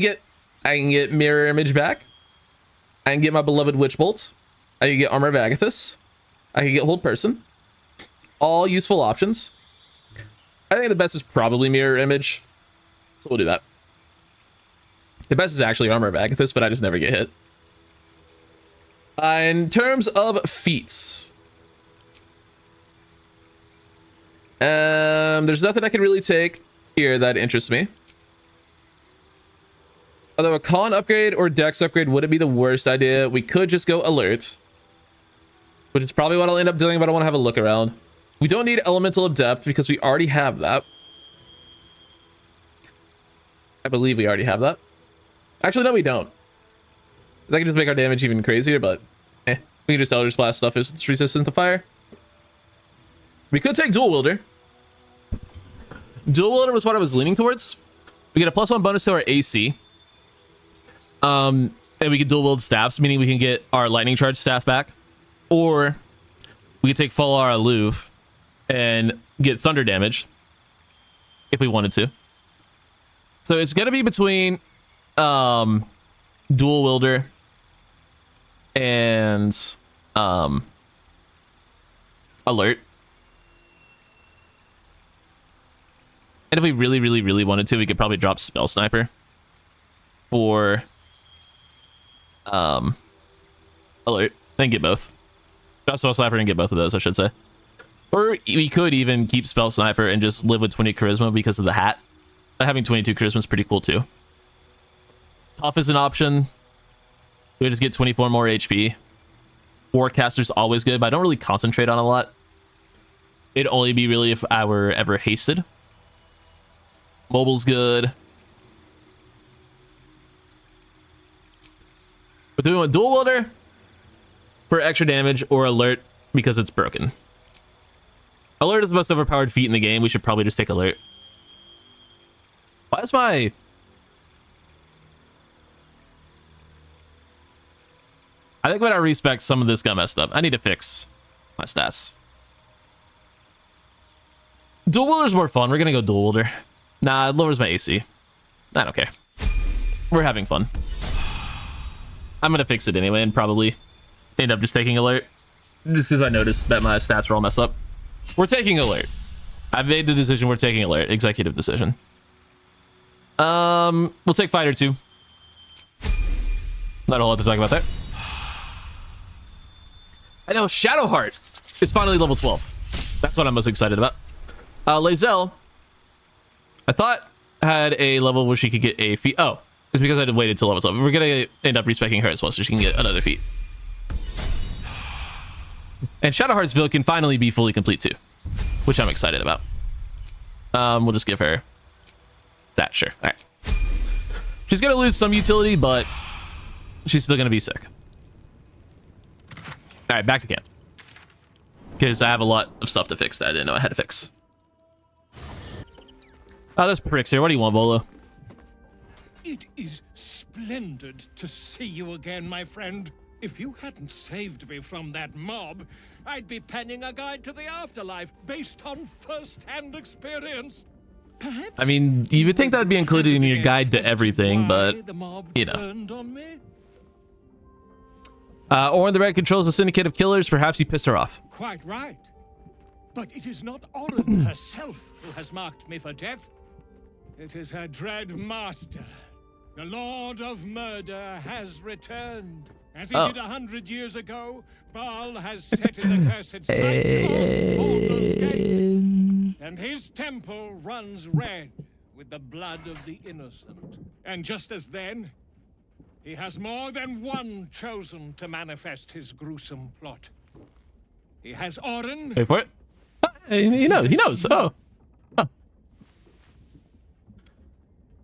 get mirror image back. I can get my beloved witch bolt. I can get armor of Agathis. I can get hold person. All useful options. I think the best is probably mirror image, so we'll do that. The best is actually armor of Agathis, but I just never get hit. In terms of feats, there's nothing I can really take here that interests me. Although a con upgrade or dex upgrade wouldn't be the worst idea. We could just go alert, which is probably what I'll end up doing, but I want to have a look around. We don't need elemental adept because we already have that. I believe we already have that. Actually, no, we don't. That can just make our damage even crazier, but we can just Eldritch Blast stuff if it's resistant to fire. We could take Dual Wielder. Dual Wielder was what I was leaning towards. We get a +1 bonus to our AC. And we can dual wield staffs, meaning we can get our lightning charge staff back. Or we could take Falar Aloof and get thunder damage if we wanted to. So it's gonna be between dual wielder and alert. And if we really wanted to, we could probably drop spell sniper for alert and get both. Drop spell sniper and get both of those, I should say. Or we could even keep spell sniper and just live with 20 charisma because of the hat. Having 22 charisma is pretty cool too. Tough is an option. We just get 24 more HP. Warcaster's always good, but I don't really concentrate on a lot. It'd only be really if I were ever hasted. Mobile's good. But do we want dual wielder for extra damage or alert because it's broken? Alert is the most overpowered feat in the game. We should probably just take alert. Why is my... I think when I respec, some of this got messed up. I need to fix my stats. Dual wielder's more fun. We're gonna go dual wielder. Nah, it lowers my AC. I don't care. We're having fun. I'm gonna fix it anyway and probably end up just taking alert. Just because I noticed that my stats were all messed up. We're taking alert. I've made the decision. We're taking alert. Executive decision. We'll take fighter too. Not a whole lot to talk about there. I know Shadowheart is finally level 12. That's what I'm most excited about. Lae'zel, I thought had a level where she could get a feat. Oh, it's because I had waited till level 12. We're gonna end up respecing her as well, so she can get another feat. And Shadowheart's build can finally be fully complete too, which I'm excited about. We'll just give her that, sure. All right. She's gonna lose some utility, but she's still gonna be sick. All right, back to camp. Because I have a lot of stuff to fix that I didn't know I had to fix. Oh, there's pricks here. What do you want, Bolo? It is splendid to see you again, my friend. If you hadn't saved me from that mob, I'd be penning a guide to the afterlife based on first-hand experience. Perhaps I mean, you would think that would be included in your guide to everything, but, you know. Orin the Red controls a syndicate of killers. Perhaps he pissed her off. Quite right. But it is not Orin herself who has marked me for death. It is her dread master, The Lord of Murder has returned. As he did 100 years ago, Baal has set his accursed sights on Baldur's Gate. And his temple runs red with the blood of the innocent. And just as then, he has more than one chosen to manifest his gruesome plot. He has Orin. Wait for it. He knows. He knows. Oh.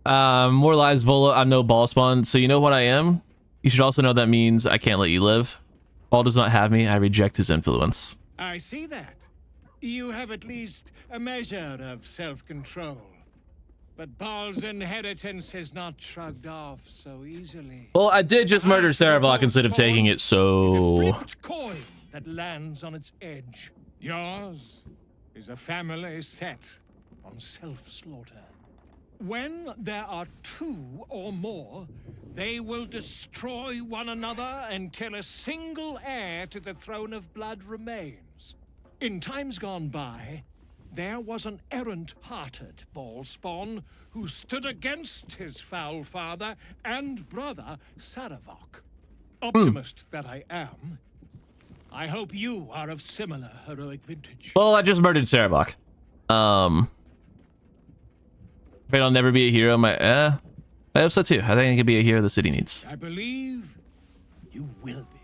Huh. More lives, Vola. I'm no ball spawn. So you know what I am? You should also know that means I can't let you live. Paul does not have me. I reject his influence. I see that. You have at least a measure of self-control. But Baal's inheritance is not shrugged off so easily. Well, I did just murder Sarevok instead of taking it, so... It's a flipped coin that lands on its edge. Yours is a family set on self-slaughter. When there are two or more, they will destroy one another until a single heir to the throne of blood remains. In times gone by, there was an errant-hearted ball-spawn who stood against his foul father and brother, Sarevok. Optimist that I am, I hope you are of similar heroic vintage. Well, I just murdered Sarevok. Afraid I'll never be a hero. I hope so too. I think I can be a hero the city needs. I believe you will be.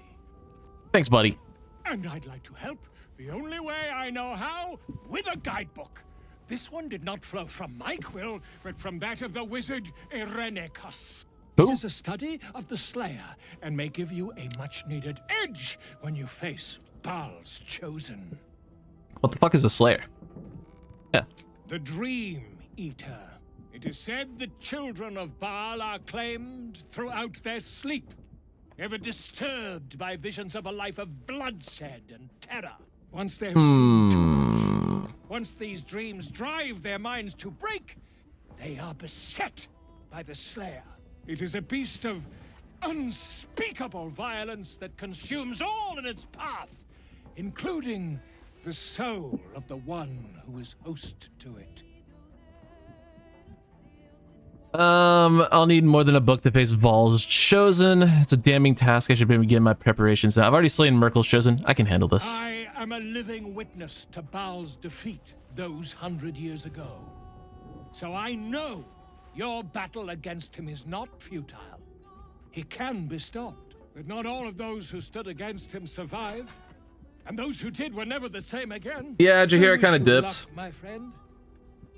Thanks, buddy. And I'd like to help the only way I know how, with a guidebook. This one did not flow from my quill, but from that of the wizard Irenicus. Who? It is a study of the Slayer, and may give you a much-needed edge when you face Baal's chosen. What the fuck is a Slayer? Yeah. The Dream Eater. It is said the children of Baal are claimed throughout their sleep, ever disturbed by visions of a life of bloodshed and terror. Once they have seen too much, once these dreams drive their minds to break, they are beset by the Slayer. It is a beast of unspeakable violence that consumes all in its path, including the soul of the one who is host to it. I'll need more than a book to face Baal's chosen. It's a damning task. I should begin my preparations now. I've already slain Merkel's chosen. I can handle this. I am a living witness to Baal's defeat those 100 years ago. So I know your battle against him is not futile. He can be stopped. But not all of those who stood against him survived. And those who did were never the same again. Yeah, Jaheira kind of Wish you dips. luck, my friend.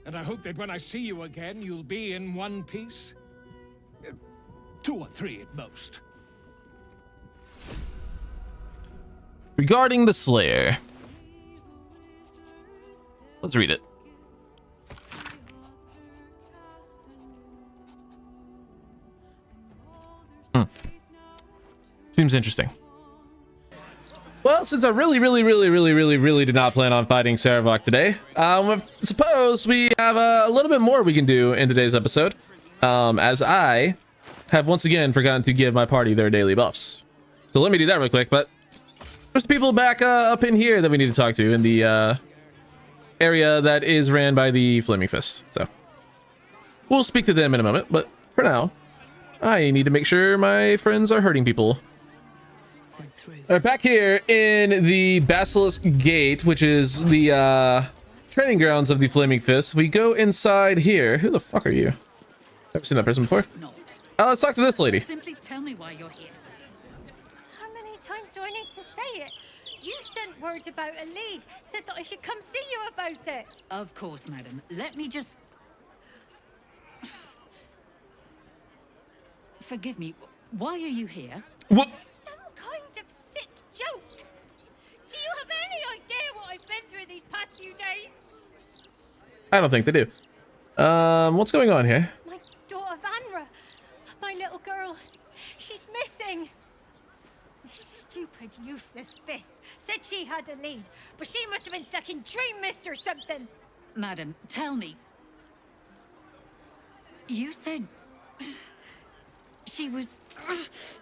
And I hope that when I see you again, you'll be in one piece. 2 or 3 at most. Regarding the Slayer. Let's read it. Seems interesting. Well, since I really did not plan on fighting Sarevok today, I suppose we have a little bit more we can do in today's episode, as I have once again forgotten to give my party their daily buffs. So let me do that real quick, but there's people back up in here that we need to talk to in the area that is ran by the Flaming Fist. So we'll speak to them in a moment, but for now, I need to make sure my friends are hurting people. All right, back here in the Basilisk Gate, which is the training grounds of the Flaming Fist. We go inside here. Who the fuck are you? Never seen that person before. Let's talk to this lady. Simply tell me why you're here. How many times do I need to say it? You sent word about a lead, said that I should come see you about it. Of course, madam. Let me just... Forgive me. Why are you here? What? Some kind of sick joke. Do you have any idea what I've been through these past few days? I don't think they do. What's going on here? My daughter Vanra, my little girl, she's missing. This stupid, useless Fist said she had a lead, but she must have been sucking Dream Mist or something. Madam, tell me. You said... she was...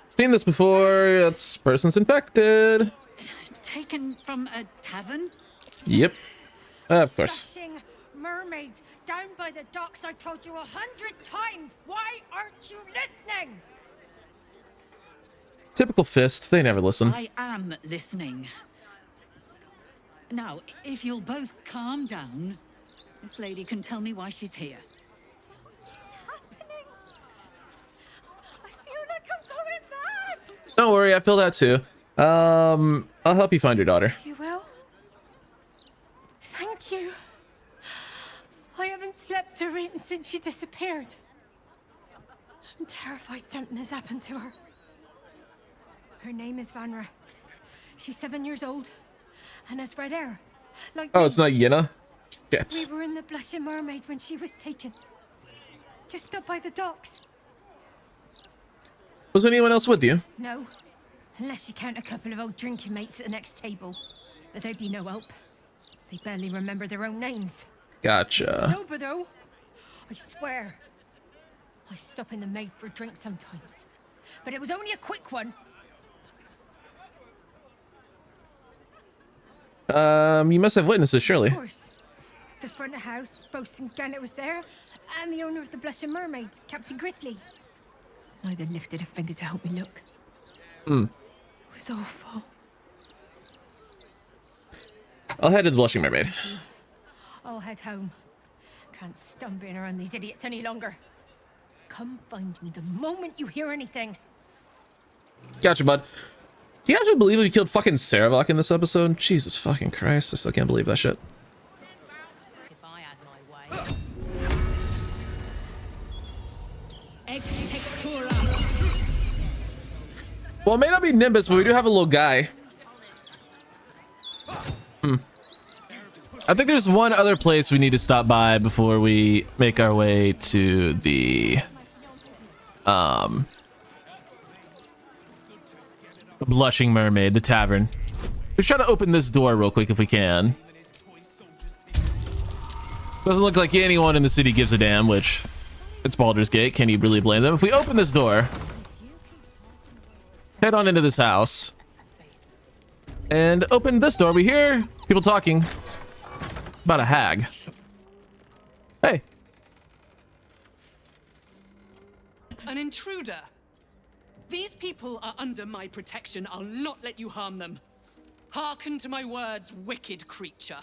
Seen this before. That's person's infected. taken from a tavern? Yep. Of course. Rushing mermaid down by the docks. I told you 100 times. Why aren't you listening? Typical fists. They never listen. I am listening. Now, if you'll both calm down, this lady can tell me why she's here. Happening? I feel like I'm going mad. Don't worry, I feel that too. I'll help you find your daughter. You will? Thank you. I haven't slept or eaten since she disappeared. I'm terrified something has happened to her. Her name is Vanra. She's 7 years old and has red hair. Like Oh, me. it's not Yenna? Shit. We were in the Blushing Mermaid when she was taken. Just up by the docks. Was anyone else with you? No. Unless you count a couple of old drinking mates at the next table. But they'd be no help. They barely remember their own names. Gotcha. Sober though. I swear. I stop in the maid for a drink sometimes. But it was only a quick one. You must have witnesses, surely. Of course. The front of house, Bosun Gannet was there, and the owner of the Blushing Mermaid, Captain Grizzly. Neither lifted a finger to help me look. Hmm. It was awful. I'll head to the Blushing Mermaid. I'll head home. Can't stand being around these idiots any longer. Come find me the moment you hear anything. Gotcha, bud. Can you actually believe we killed fucking Sarevok in this episode? Jesus fucking Christ. I still can't believe that shit. If I had my way. Well, it may not be Nimbus, but we do have a little guy. I think there's one other place we need to stop by before we make our way to the Blushing Mermaid, the tavern. Let's try to open this door real quick if we can. Doesn't look like anyone in the city gives a damn, which it's Baldur's Gate. Can you really blame them? If we open this door, head on into this house and open this door, we hear people talking about a hag. Hey. An intruder. These people are under my protection. I'll not let you harm them. Hearken to my words, wicked creature.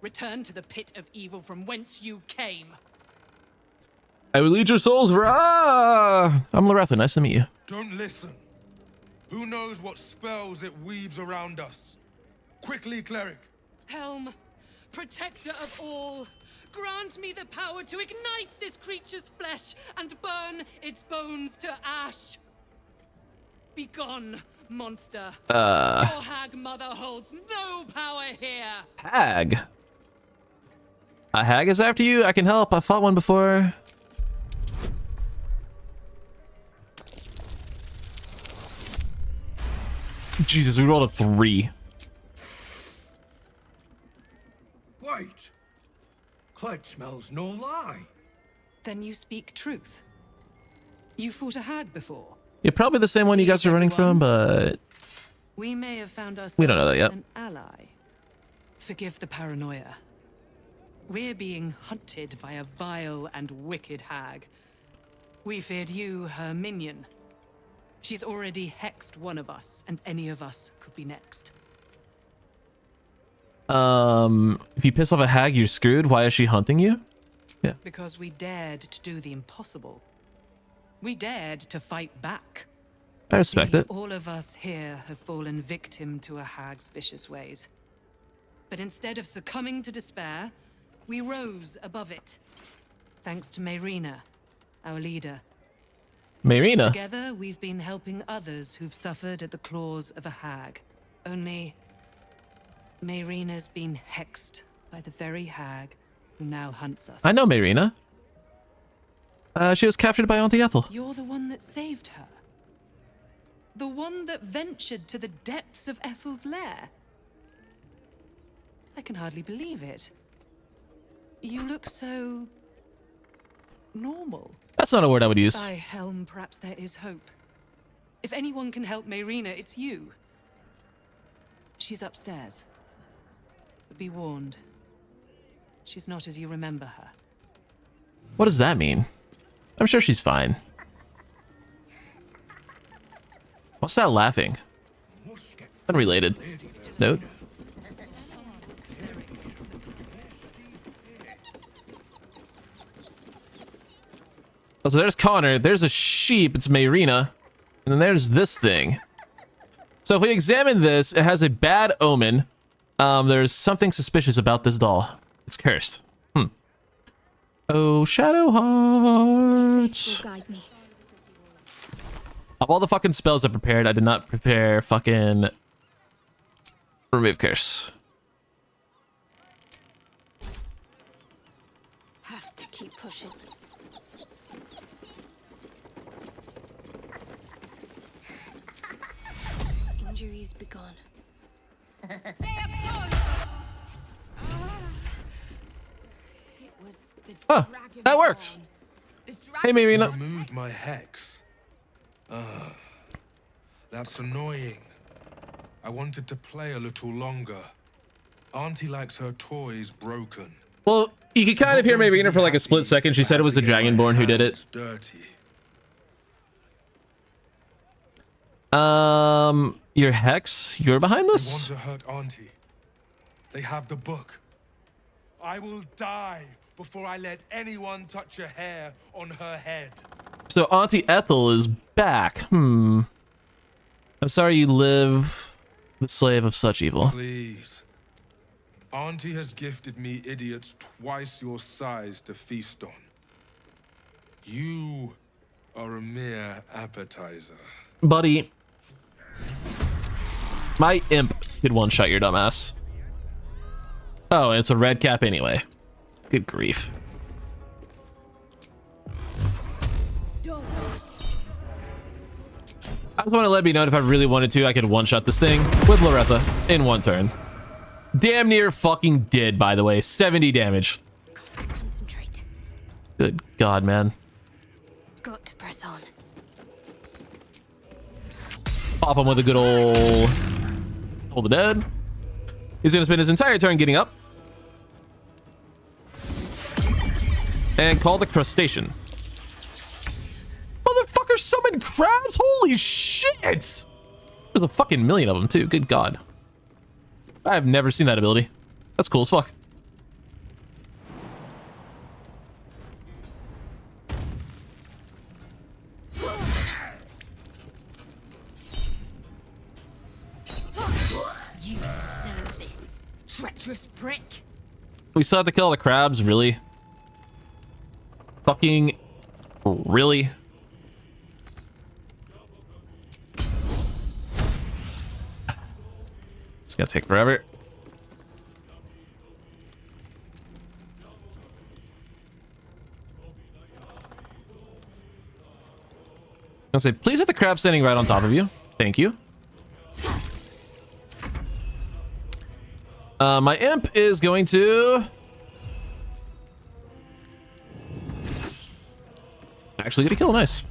Return to the pit of evil from whence you came. I will lead your souls for I'm Loretha. Nice to meet you. Don't listen. Who knows what spells it weaves around us? Quickly, cleric. Helm, protector of all, grant me the power to ignite this creature's flesh and burn its bones to ash. Begone, monster. Your hag mother holds no power here. Hag. A hag is after you? I can help. I fought one before. Jesus, we rolled a 3. Wait. Cled smells no lie. Then you speak truth. You fought a hag before. Yeah, probably the same one you guys are running from, but We may have found ourselves we don't know that yet. an ally. Forgive the paranoia. We're being hunted by a vile and wicked hag. We feared you, her minion. She's already hexed one of us, and any of us could be next. If you piss off a hag, you're screwed. Why is she hunting you? Yeah. Because we dared to do the impossible. We dared to fight back. I respect See, it. All of us here have fallen victim to a hag's vicious ways. But instead of succumbing to despair, we rose above it. Thanks to Mayrina, our leader. Mayrina? Together, we've been helping others who've suffered at the claws of a hag. Only, Mayrina's been hexed by the very hag who now hunts us. I know Mayrina. She was captured by Auntie Ethel. You're the one that saved her. The one that ventured to the depths of Ethel's lair. I can hardly believe it. You look so normal. That's not a word I would use. By Helm, perhaps there is hope. If anyone can help Mayrina, it's you. She's upstairs. But be warned. She's not as you remember her. What does that mean? I'm sure she's fine. What's that laughing? Unrelated. Note. Oh, so there's Connor, there's a sheep, it's Mayrina, and then there's this thing. So if we examine this, it has a bad omen. There's something suspicious about this doll. It's cursed. Oh, Shadow Hearts. Guide me. Of all the fucking spells I prepared, I did not prepare fucking remove curse. Have to keep pushing. Injuries begone. Oh, that works. Hey, maybe not. Removed my hex. That's annoying. I wanted to play a little longer. Auntie likes her toys broken. Well, you could kind of hear Mayrina for like a split second. She said it was the Dragonborn who did it. Dirty. Your hex? You're behind this? They want to hurt Auntie. They have the book. I will die before I let anyone touch a hair on her head. So Auntie Ethel is back. I'm sorry you live the slave of such evil. Please. Auntie has gifted me idiots twice your size to feast on. You are a mere appetizer. Buddy. My imp could one-shot your dumbass. Oh, it's a red cap anyway. Good grief. I just want to let me know if I really wanted to, I could one-shot this thing with Loretha in one turn. Damn near fucking did, by the way. 70 damage. Concentrate. Good God, man. Got to press on. Pop him with a good old Hold the Dead. He's gonna spend his entire turn getting up. And call the crustacean. Motherfucker summoned crabs? Holy shit! There's a fucking million of them too, good God. I have never seen that ability. That's cool as fuck. You deserve this, treacherous prick. We still have to kill all the crabs, really? Fucking really? It's gonna take forever. I'll say, please hit the crab standing right on top of you. Thank you. My imp is going to actually gonna kill. Nice.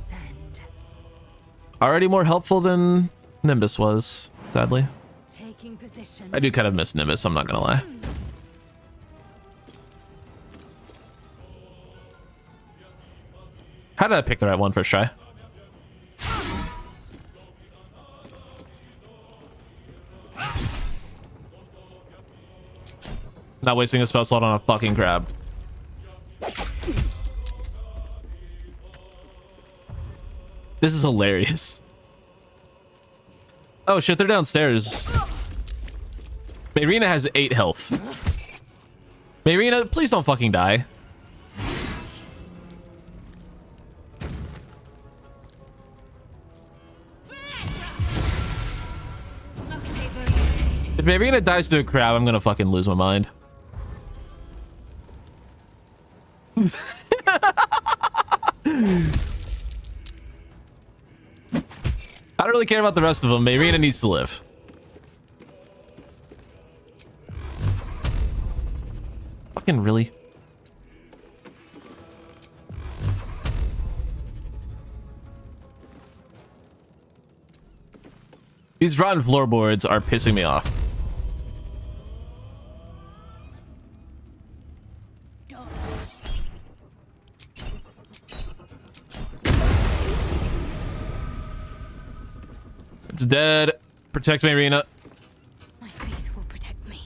Already more helpful than Nimbus was, sadly. Taking position. I do kind of miss Nimbus, I'm not gonna lie. How did I pick the right one first try? Not wasting a spell slot on a fucking crab. This is hilarious. Oh shit, they're downstairs. Mayrina has 8 health. Mayrina, please don't fucking die. If Mayrina dies to a crab, I'm gonna fucking lose my mind. I don't really care about the rest of them. Mayrina needs to live. Fucking really? These rotten floorboards are pissing me off. It's dead. Protect me, Irina. My faith will protect me.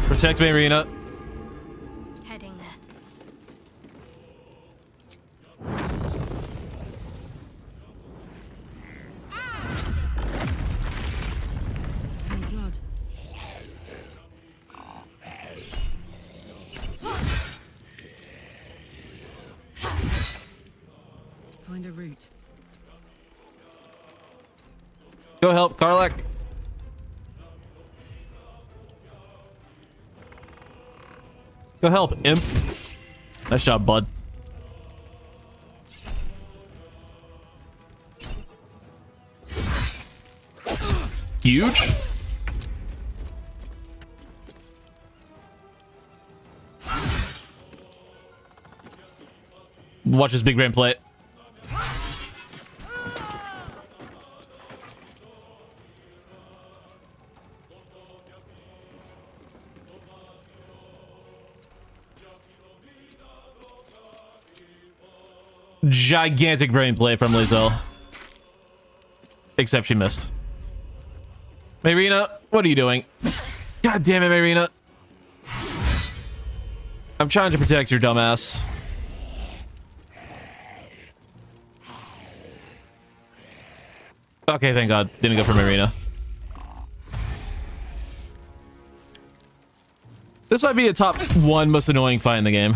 Protect me, Irina. Heading there. Smell blood. Find a route. Go help, Karlak. Go help, imp. Nice job, bud. Huge. Watch this big brain play. Gigantic brain play from Lizelle. Except she missed. Marina, what are you doing? God damn it, Marina. I'm trying to protect your dumbass. Okay, thank God. Didn't go for Marina. This might be a top 1 most annoying fight in the game.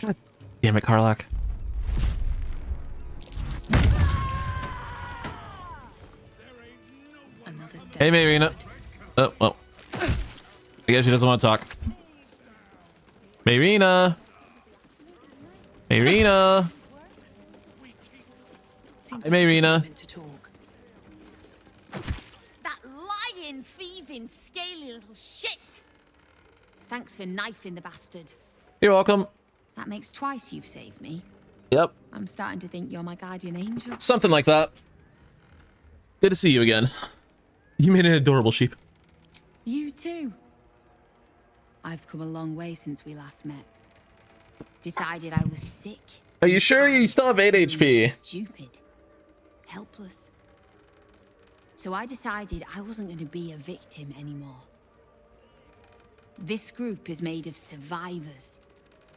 God damn it, Karlak. Hey, Marina. Oh, well. I guess she doesn't want to talk. Marina. Marina. Hey, Marina. That lying, thieving, scaly little shit! Thanks for knifing the bastard. You're welcome. That makes twice you've saved me. Yep. I'm starting to think you're my guardian angel. Something like that. Good to see you again. You made an adorable sheep. You too. I've come a long way since we last met. Decided I was sick. Are you sure you still have 8 HP? Stupid. Helpless. So I decided I wasn't going to be a victim anymore. This group is made of survivors.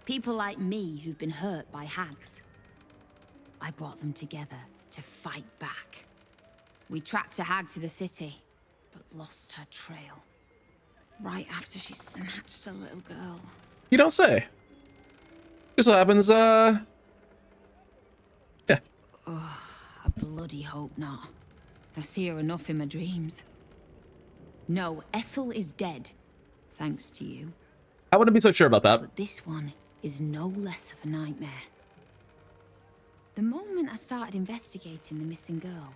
People like me who've been hurt by hags. I brought them together to fight back. We tracked a hag to the city, but lost her trail. Right after she snatched a little girl. You don't say. This happens, yeah. Ugh, I bloody hope not. I see her enough in my dreams. No, Ethel is dead, thanks to you. I wouldn't be so sure about that. But this one is no less of a nightmare. The moment I started investigating the missing girl,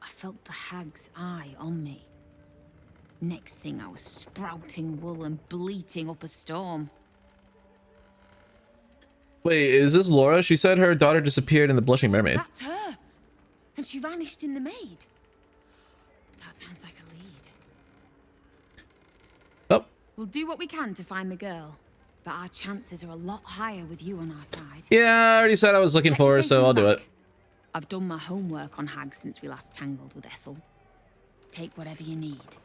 I felt the hag's eye on me. Next thing, I was sprouting wool and bleating up a storm. Wait, is this Laura? She said her daughter disappeared in the Blushing Mermaid. That's her! And she vanished in the maid. That sounds like a lead. Oh. We'll do what we can to find the girl, but our chances are a lot higher with you on our side. Yeah, I already said I was looking for her, so I'll do it. I've done my homework on hags since we last tangled with Ethel. Take whatever you need.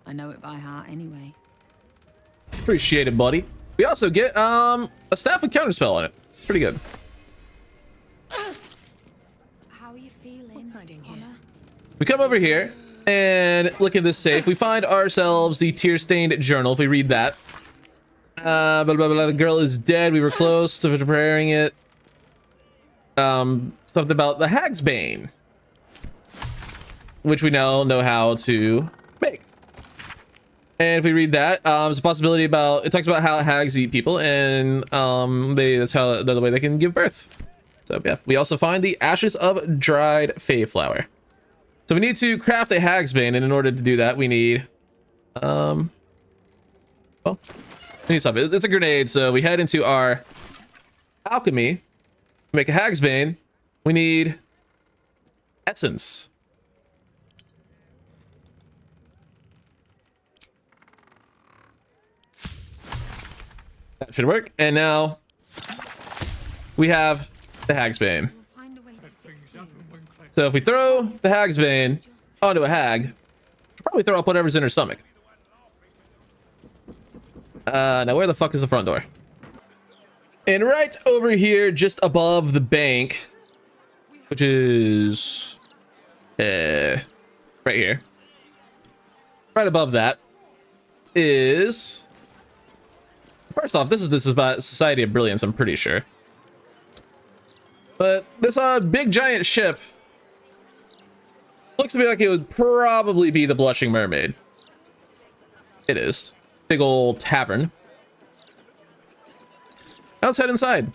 I know it by heart anyway. Appreciate it, buddy. We also get a staff with counterspell on it. Pretty good. How are you feeling? What's hiding here? We come over here and look at this safe. We find ourselves the tear-stained journal. If we read that, blah, blah, blah, the girl is dead. We were close to preparing it. Something about the Hag's Bane, which we now know how to make. And if we read that, there's a possibility about, it talks about how hags eat people, and that's how the way they can give birth. So yeah, we also find the ashes of dried fey flower. So we need to craft a Hag's Bane, and in order to do that, we need, well, we need something. It's a grenade, so we head into our alchemy, make a Hag's Bane. We need essence. That should work. And now we have the Hagsbane. So if we throw the Hagsbane onto a hag, we'll probably throw up whatever's in her stomach. Now where the fuck is the front door? And right over here, just above the bank, which is right here, right above that is, first off, this is about Society of Brilliance, I'm pretty sure. But this big giant ship looks to me like it would probably be the Blushing Mermaid. It is. Big old tavern. Now let's head inside.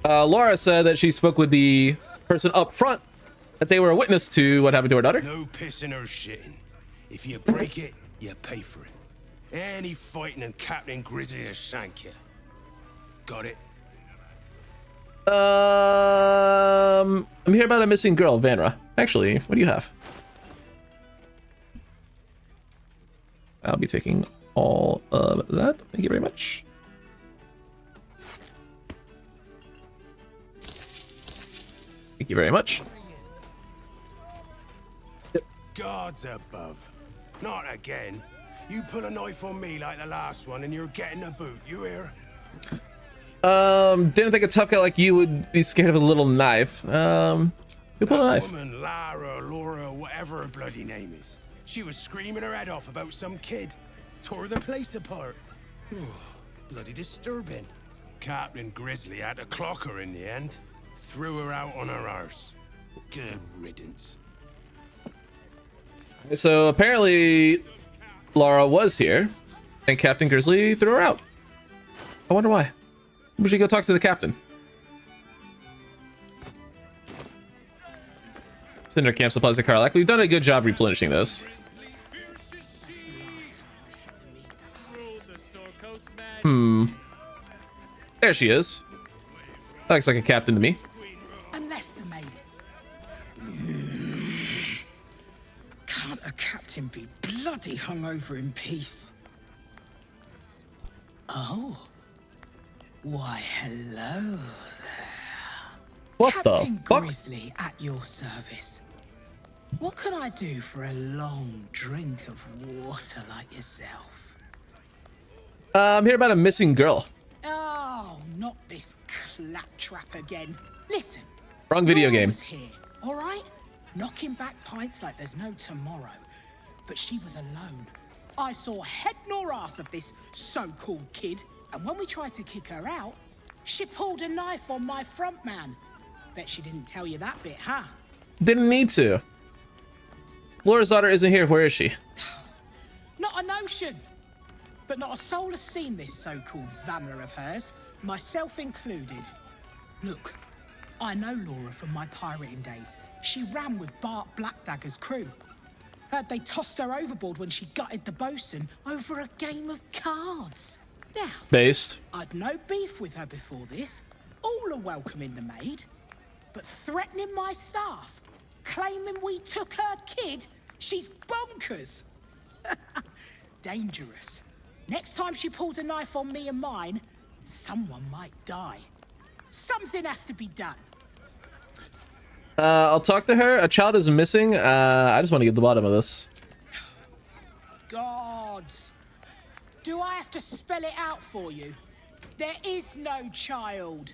Laura said that she spoke with the person up front, that they were a witness to what happened to her daughter. No pissing or shitting. If you break it, you pay for it. Any fighting and Captain Grizzly has sank you. Got it? I'm here about a missing girl, Vanra. Actually, what do you have? I'll be taking all of that. Thank you very much. Thank you very much. Gods above. Not again. You pull a knife on me like the last one and you're getting a boot, you hear? Didn't think a tough guy like you would be scared of a little knife. Who pulled a knife? Woman, Lara, Laura, whatever her bloody name is. She was screaming her head off about some kid. Tore the place apart. Bloody disturbing. Captain Grizzly had to clock her in the end. Threw her out on her arse. Good riddance. So apparently Laura was here and Captain Grizzly threw her out. I wonder why. We should go talk to the captain. Cinder camp supplies of Karlak. We've done a good job replenishing those. There she is. That looks like a captain to me. Unless the maid. Can't a captain be bloody hungover in peace? Oh. Why, hello there. What Captain the fuck? Grizzly at your service. What can I do for a long drink of water like yourself? I'm here about a missing girl. Oh, not this claptrap again. Listen. Wrong video Laura game. was here, all right? Knocking back pints like there's no tomorrow. But she was alone. I saw head nor ass of this so-called kid, and when we tried to kick her out, she pulled a knife on my front man. Bet she didn't tell you that bit, huh? Didn't need to. Laura's daughter isn't here. Where is she? Not a notion. But not a soul has seen this so-called Vanna of hers, myself included. Look, I know Laura from my pirating days. She ran with Bart Blackdagger's crew. Heard they tossed her overboard when she gutted the bosun over a game of cards. Now, Based. I'd no beef with her before this. All are welcoming the maid. But threatening my staff, claiming we took her kid, she's bonkers. Dangerous. Next time she pulls a knife on me and mine, someone might die. Something has to be done. I'll talk to her. A child is missing. I just want to get to the bottom of this. Gods. Do I have to spell it out for you? There is no child.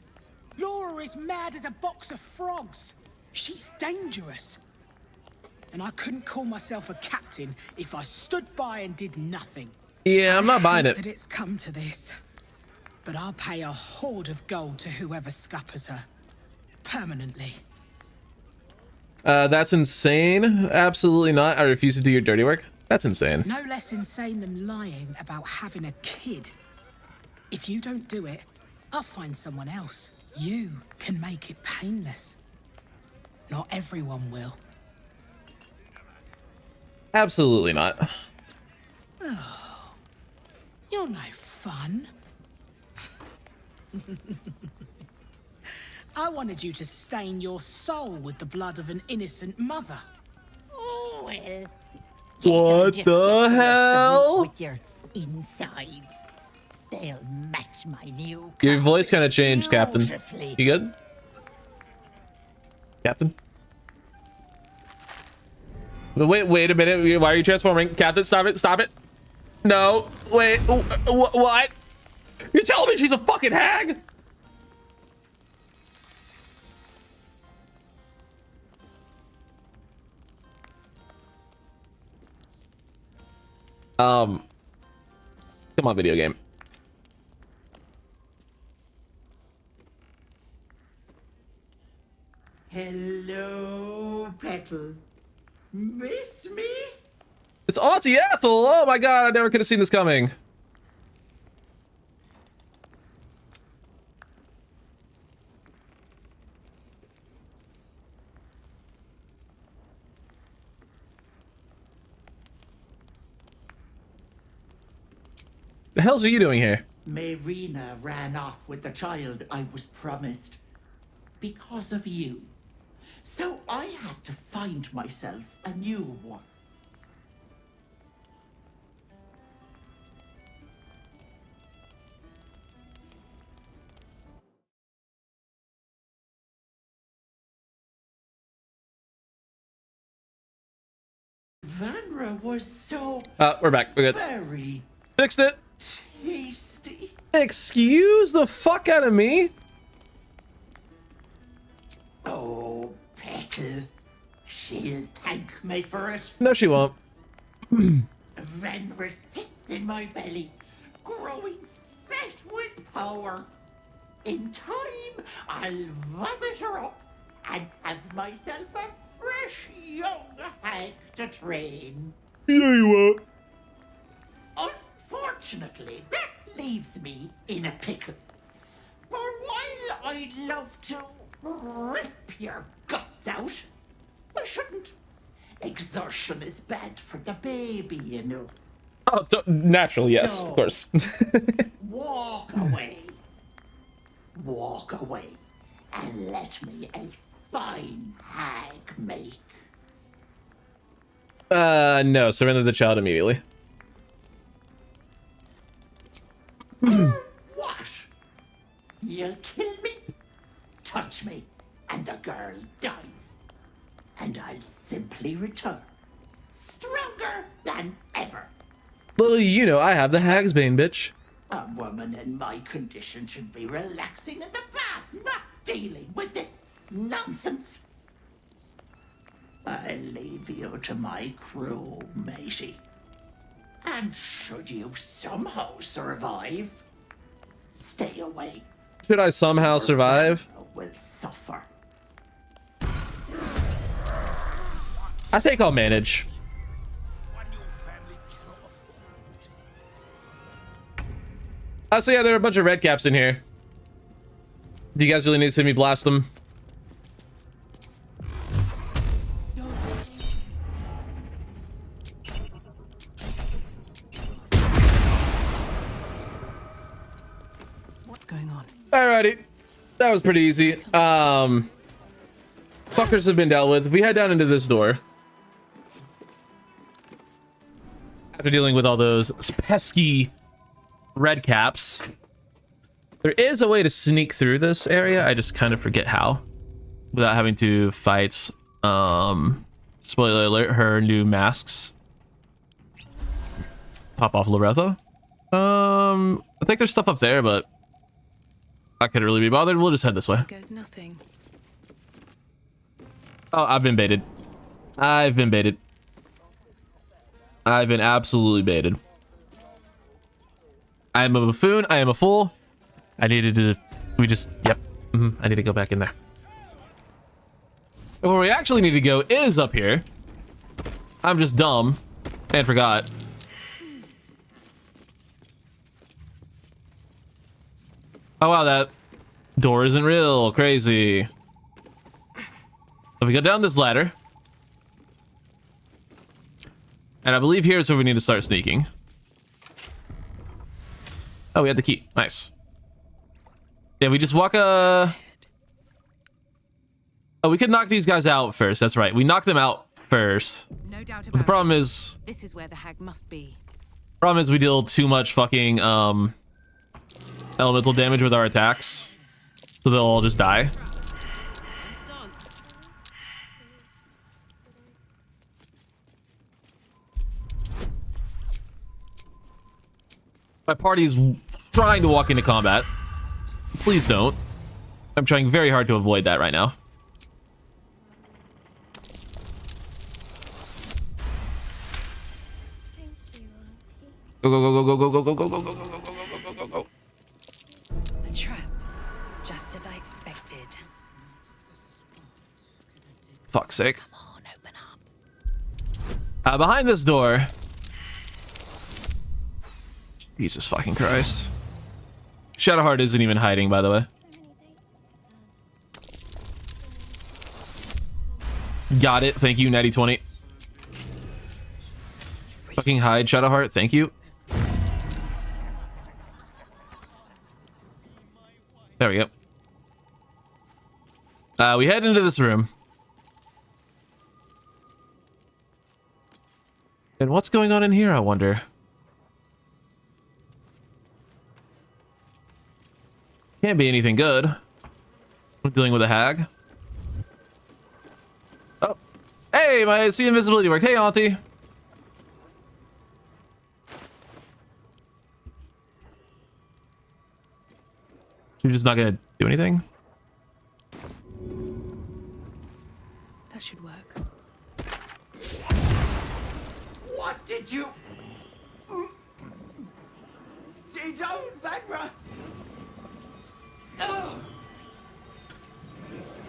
Laura is mad as a box of frogs. She's dangerous. And I couldn't call myself a captain if I stood by and did nothing. Yeah, I'm not buying it. That it's come to this. But I'll pay a hoard of gold to whoever scuppers her. Permanently. That's insane. Absolutely not. I refuse to do your dirty work. That's insane. No less insane than lying about having a kid. If you don't do it, I'll find someone else. You can make it painless. Not everyone will. Absolutely not. Oh, you're no fun. I wanted you to stain your soul with the blood of an innocent mother. Oh, well. What the hell? With your insides. They'll match my new Your voice kind of changed, Captain. beautifully. You good? Captain? Wait a minute. Why are you transforming? Captain, stop it. Stop it. No. Wait. What? You're telling me she's a fucking hag? Come on, video game. Hello, Petal. Miss me? It's Auntie Ethel. Oh my god, I never could have seen this coming. The hell's are you doing here? Marina ran off with the child I was promised. Because of you. So I had to find myself a new one. Vanra was so We're back. We're good. very Fixed it. tasty. Excuse the fuck out of me. Oh, Petal. She'll thank me for it. No, she won't. Vanra sits in my belly, growing fat with power. In time, I'll vomit her up and have myself a fresh young hag to train. Yeah, you won't. Unfortunately, that leaves me in a pickle. For while I'd love to rip your guts out, I shouldn't. Exertion is bad for the baby, you know. Oh, naturally, yes, of course. Walk away. Walk away. And let me a fine hag make. No, surrender the child immediately. What? You'll kill me, touch me, and the girl dies. And I'll simply return, stronger than ever. Little you know, I have the Hagsbane, bitch. A woman in my condition should be relaxing in the bath, not dealing with this nonsense. I'll leave you to my crew, matey. And should you somehow survive, stay away. Should I somehow survive? Will suffer. I think I'll manage. So yeah, there are a bunch of red caps in here. Do you guys really need to see me blast them? What's going on? Alrighty. That was pretty easy. Fuckers have been dealt with. We head down into this door. After dealing with all those pesky red caps, there is a way to sneak through this area. I just kind of forget how, without having to fight spoiler alert, her new masks. Pop off Loretha. I think there's stuff up there, but I couldn't really be bothered. We'll just head this way. Goes nothing. Oh, I've been baited. I've been baited. I've been absolutely baited. I am a buffoon. I am a fool. I needed to... We just... Yep. I need to go back in there. Where we actually need to go is up here. I'm just dumb and forgot. Oh, wow. That door isn't real. Crazy. So we go down this ladder. And I believe here's where we need to start sneaking. Oh, we had the key. Nice. Yeah, we just walk Oh, we could knock these guys out first. That's right. We knock them out first. No doubt But the problem is, this is where the hag must be. we deal too much fucking elemental damage with our attacks, so they'll all just die. My party's trying to walk into combat. Please don't. I'm trying very hard to avoid that right now. Go, go, go, go, go, go, go, go, go, go, go, go, go, go, go, go, go. A trap, just as I expected. Fuck's sake. Come on, open up. Behind this door. Jesus fucking Christ. Shadowheart isn't even hiding, by the way. Got it. Thank you, Natty 20. Fucking hide, Shadowheart. Thank you. There we go. We head into this room. And what's going on in here, I wonder? Can't be anything good. I'm dealing with a hag. Oh. Hey, my see invisibility worked. Hey, Auntie. You're just not gonna do anything? That should work. What did you... Stay down, Vanra! No!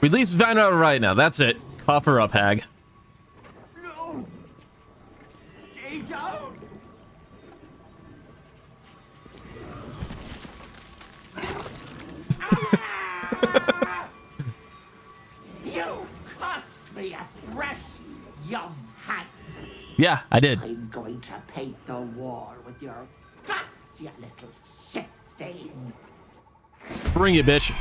Release Vanna right now. That's it. Cough her up, hag. No! Stay down! You cost me a fresh young hag. Yeah, I did. I'm going to paint the wall with your guts, you little shit stain. Bring it, bitch.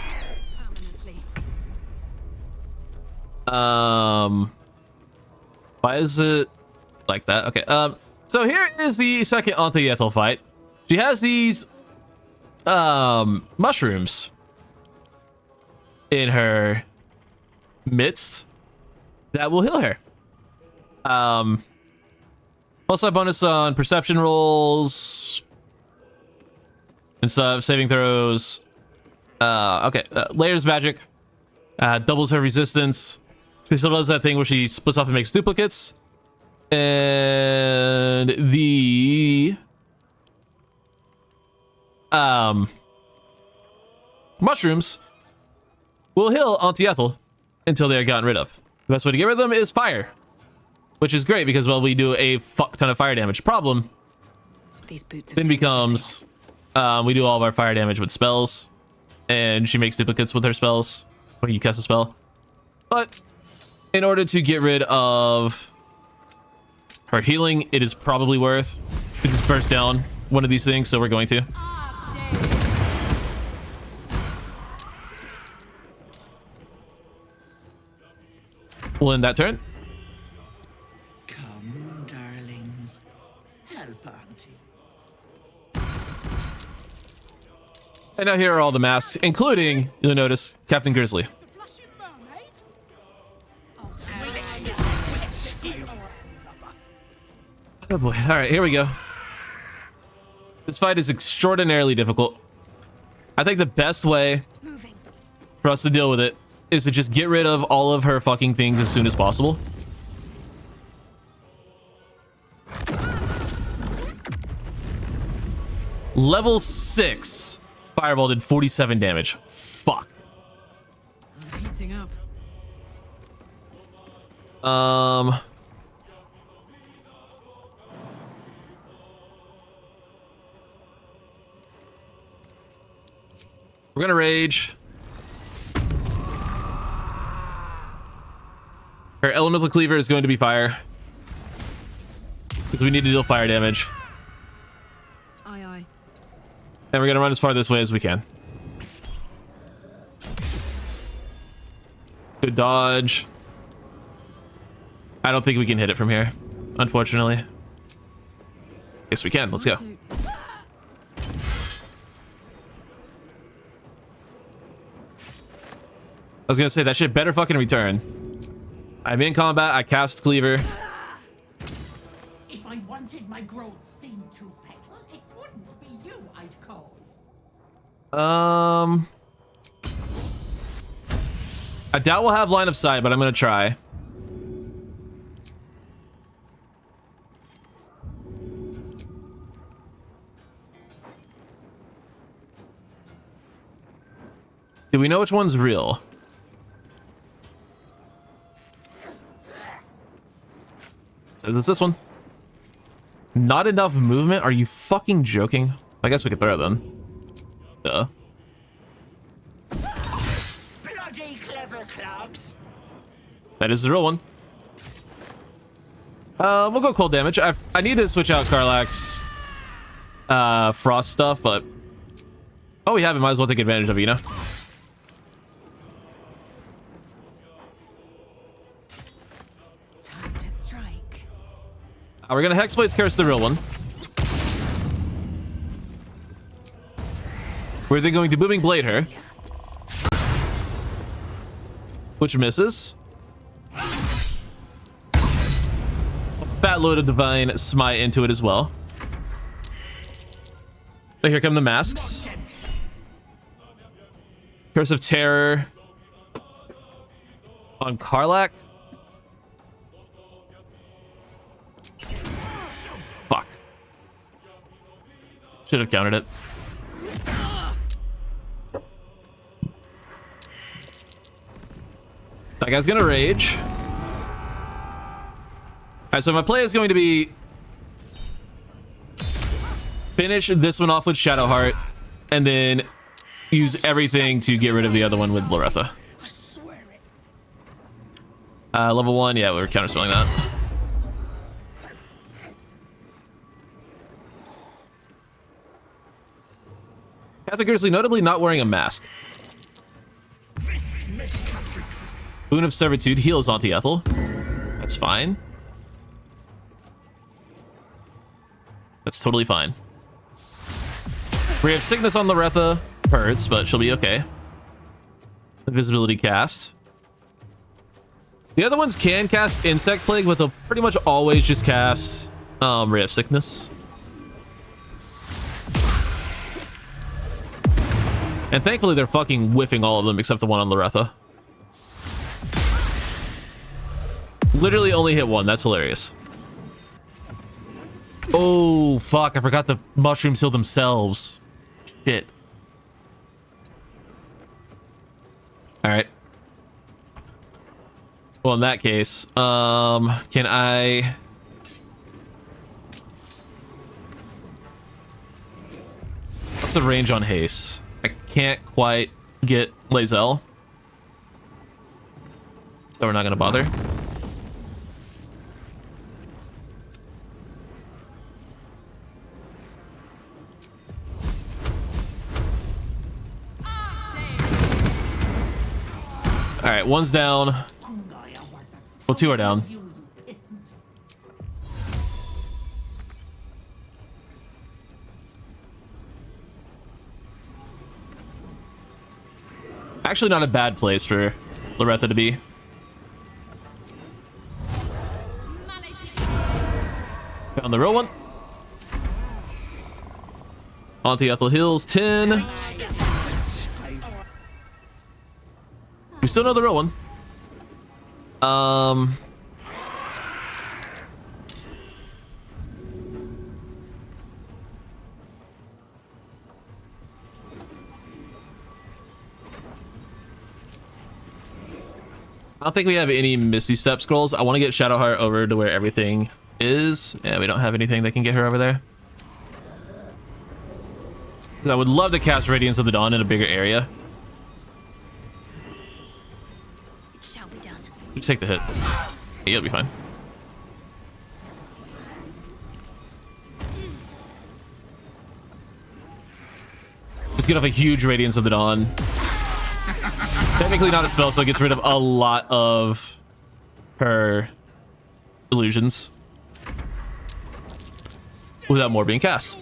Why is it like that? Okay. So here is the second Auntie Ethel fight. She has these mushrooms in her midst that will heal her. Plus a bonus on perception rolls and stuff, saving throws. Okay, layers magic, doubles her resistance. She still does that thing where she splits off and makes duplicates. And the mushrooms will heal Auntie Ethel until they are gotten rid of. The best way to get rid of them is fire, which is great because, well, we do a fuck ton of fire damage. Problem These boots then becomes we do all of our fire damage with spells, and she makes duplicates with her spells when you cast a spell. But in order to get rid of her healing, it is probably worth to just burst down one of these things, so we're going to. We'll end that turn. Come, darlings. Help, Auntie. And now here are all the masks, including, you'll notice, Captain Grizzly. Oh boy. All right, here we go. This fight is extraordinarily difficult. I think the best way for us to deal with it is to just get rid of all of her fucking things as soon as possible. Level 6 Fireball did 47 damage. Fuck. Heating up. We're gonna rage. Her elemental cleaver is going to be fire, because we need to deal fire damage. Aye, aye. And we're gonna run as far this way as we can. Good dodge. I don't think we can hit it from here, unfortunately. Yes, we can. Let's go. I was gonna say that shit better fucking return. I'm in combat. I cast Cleaver. If I wanted my growth seen to petal, it wouldn't be you I'd call. I doubt we'll have line of sight, but I'm gonna try. Do we know which one's real? Says it's this one. Not enough movement? Are you fucking joking? I guess we could throw it then. Duh. Bloody clever clogs. That is the real one. We'll go cold damage. I need to switch out Karlach's frost stuff, but oh, we have it. Might as well take advantage of it, you know? Time to strike. We're gonna hexblade curse the real one. We're then going to moving blade her, which misses. Fat loaded divine smite into it as well. But here come the masks. Curse of terror on Karlach. Fuck. Should have countered it. That guy's gonna rage. Alright, so my play is going to be finish this one off with Shadowheart and then use everything to get rid of the other one with Loretha. Level 1, yeah, we were counterspelling that. Catholic Grizzly notably not wearing a mask. Boon of Servitude heals Auntie Ethel. That's fine. That's totally fine. We have sickness on Loretha. Hurts, but she'll be okay. Invisibility cast. The other ones can cast Insect Plague, but they'll pretty much always just cast Ray of Sickness. And thankfully they're fucking whiffing all of them except the one on Loretha. Literally only hit one. That's hilarious. Oh, fuck. I forgot the mushrooms heal themselves. Shit. Alright. Well, in that case, can I... What's the range on haste? I can't quite get Lae'zel. So we're not gonna bother. All right, one's down. Well, two are down. Actually, not a bad place for Loretha to be. Found the real one. Auntie Ethel heals 10. We still know the real one. I don't think we have any Misty Step scrolls. I want to get Shadowheart over to where everything is. Yeah, we don't have anything that can get her over there. I would love to cast Radiance of the Dawn in a bigger area. Just take the hit. Yeah, you'll be fine. Let's get off a huge Radiance of the Dawn. Technically not a spell, so it gets rid of a lot of her illusions without more being cast.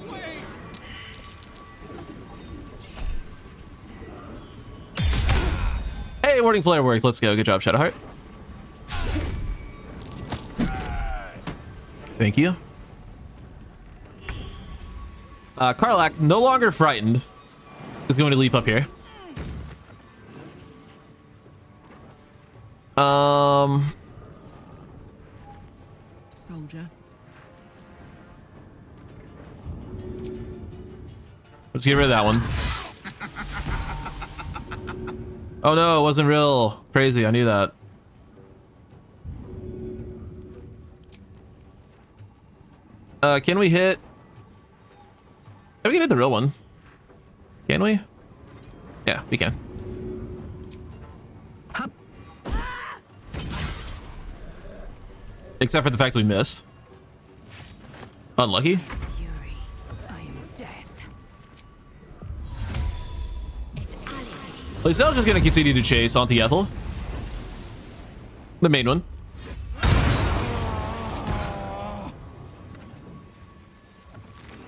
Hey, warding flare worked. Let's go. Good job, Shadowheart. Thank you. Karlach, no longer frightened, is going to leap up here. Soldier. Let's get rid of that one. Oh no, it wasn't real. Crazy, I knew that. Can we hit? We can hit the real one. Can we? Yeah, we can. Except for the fact we missed. Unlucky. Lizel's just gonna continue to chase Auntie Ethel. The main one.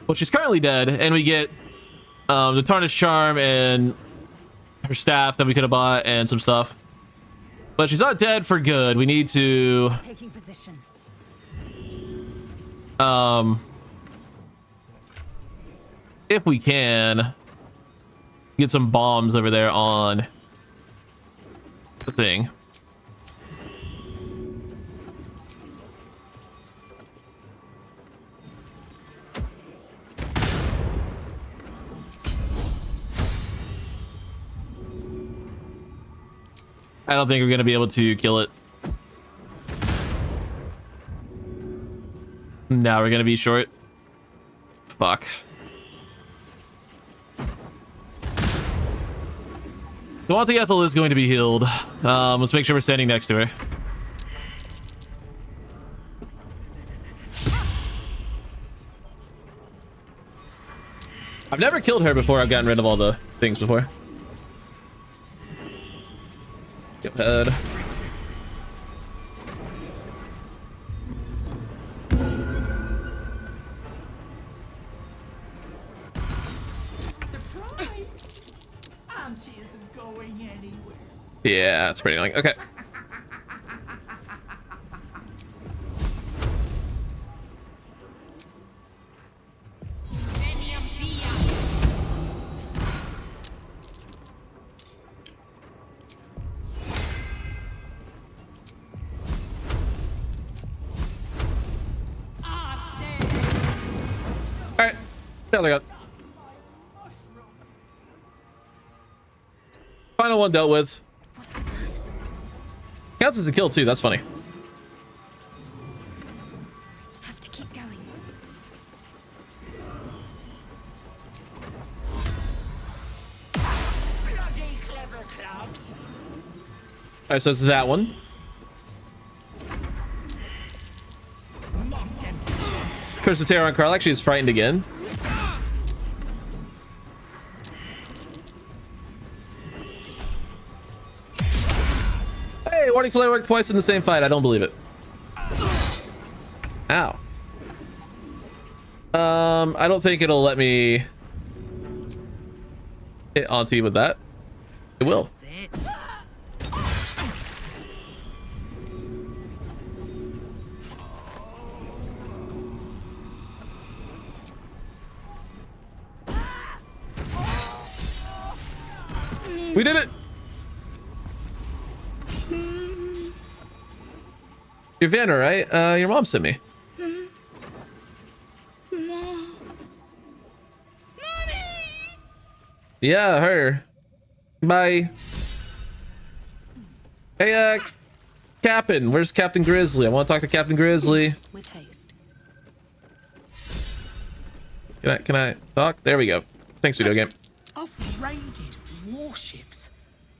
Well, she's currently dead, and we get the Tarnished Charm and her staff that we could have bought and some stuff. But she's not dead for good. We need to Taking position. if we can, get some bombs over there on the thing. I don't think we're gonna be able to kill it. Now we're gonna be short. Fuck. So Auntie Ethel is going to be healed. Let's make sure we're standing next to her. I've never killed her before. I've gotten rid of all the things before. Go ahead. Auntie isn't going anywhere. Yeah, that's pretty annoying. Okay. Alright. There we go. Final one dealt with. Counts as a kill too, that's funny. Have to keep going. Bloody clever clubs. Alright, so it's that one. Curse of Terror on Karlach. She is frightened again. Hey, Warding Flare worked twice in the same fight. I don't believe it. Ow. I don't think it'll let me hit Auntie with that. It will. That's it. We did it. You're Vanna, right? Your mom sent me. Yeah, her. Bye. Hey, Captain. Where's Captain Grizzly? I want to talk to Captain Grizzly. With haste. Can I talk? There we go. Thanks, video game. I've raided warships.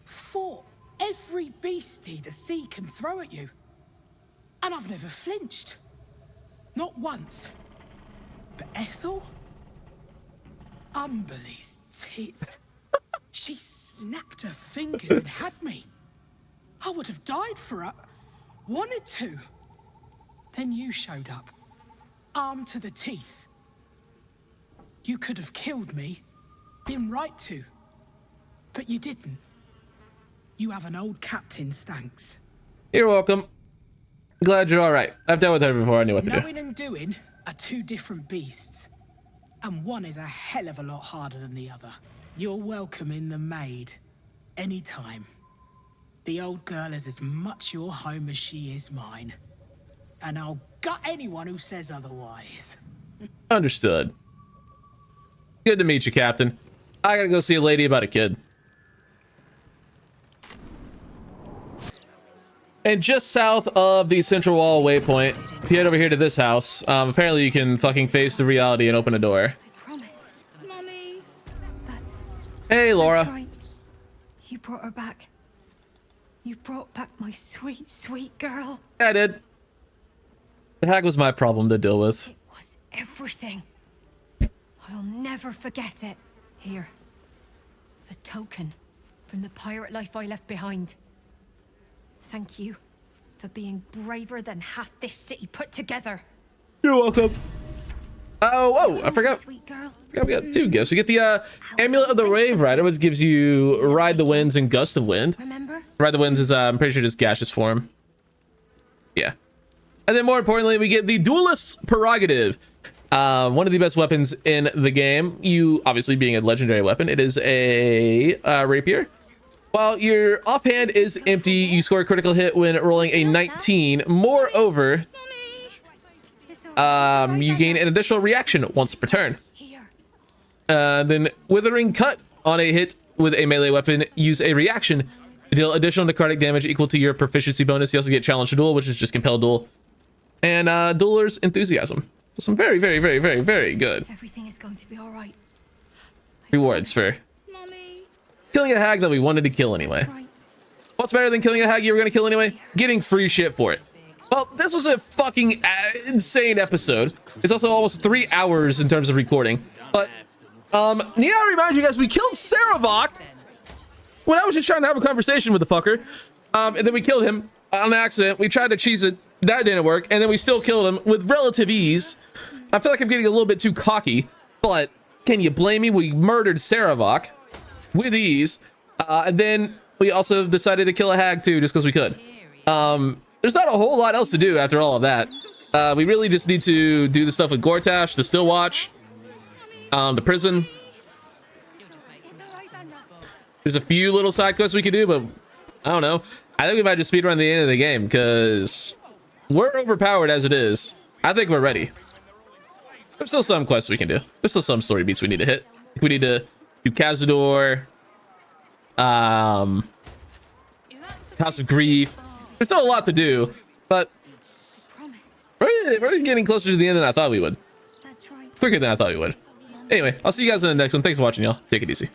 Fought every beastie the sea can throw at you. And I've never flinched. Not once. But Ethel? Umberly's tits. She snapped her fingers and had me. I would have died for her. Wanted to. Then you showed up. Armed to the teeth. You could have killed me. Been right to. But you didn't. You have an old captain's thanks. You're welcome. Glad you're all right. I've dealt with her before. I knew what to do. Knowing and doing are two different beasts. And one is a hell of a lot harder than the other. You're welcome in the Maid. Anytime. The old girl is as much your home as she is mine. And I'll gut anyone who says otherwise. Understood. Good to meet you, Captain. I gotta go see a lady about a kid. And just south of the Central Wall waypoint, if you head over here to this house, apparently you can fucking face the reality and open a door. Promise. Mommy. Hey, Laura. That's right. You brought her back. You brought back my sweet, sweet girl. Yeah, I did. The hag was my problem to deal with. It was everything. I'll never forget it. Here. A token from the pirate life I left behind. Thank you for being braver than half this city put together. You're welcome. Oh, I forgot. Sweet girl. We got two gifts. We get the Amulet of the Wave Rider, which gives you Ride the Winds and Gust of Wind. Remember? Ride the Winds is, I'm pretty sure, just gaseous form. Yeah. And then more importantly, we get the Duelist's Prerogative. One of the best weapons in the game. You, obviously, being a legendary weapon, it is a rapier. While your offhand is empty, you score a critical hit when rolling a 19. Moreover, you gain an additional reaction once per turn. Then Withering Cut on a hit with a melee weapon, use a reaction to deal additional necrotic damage equal to your proficiency bonus. You also get Challenge to Duel, which is just Compel Duel. And Dueler's Enthusiasm. So some very, very, very, very, very good Everything is going to be all right. rewards for killing a hag that we wanted to kill anyway. What's better than killing a hag you were going to kill anyway? Getting free shit for it. Well, this was a fucking insane episode. It's also almost 3 hours in terms of recording. But, need I remind you guys, we killed Sarevok when I was just trying to have a conversation with the fucker. And then we killed him on accident. We tried to cheese it. That didn't work. And then we still killed him with relative ease. I feel like I'm getting a little bit too cocky. But, can you blame me? We murdered Sarevok with ease. And then we also decided to kill a hag too, just because we could. There's not a whole lot else to do after all of that. We really just need to do the stuff with Gortash, the Still Watch, the prison. There's a few little side quests we could do, but I don't know. I think we might just speedrun the end of the game because we're overpowered as it is. I think we're ready. There's still some quests we can do. There's still some story beats we need to hit. We need to do Cazador, House of Grief. There's still a lot to do, but we're getting closer to the end than I thought we would. Quicker than I thought we would. Anyway, I'll see you guys in the next one. Thanks for watching, y'all. Take it easy.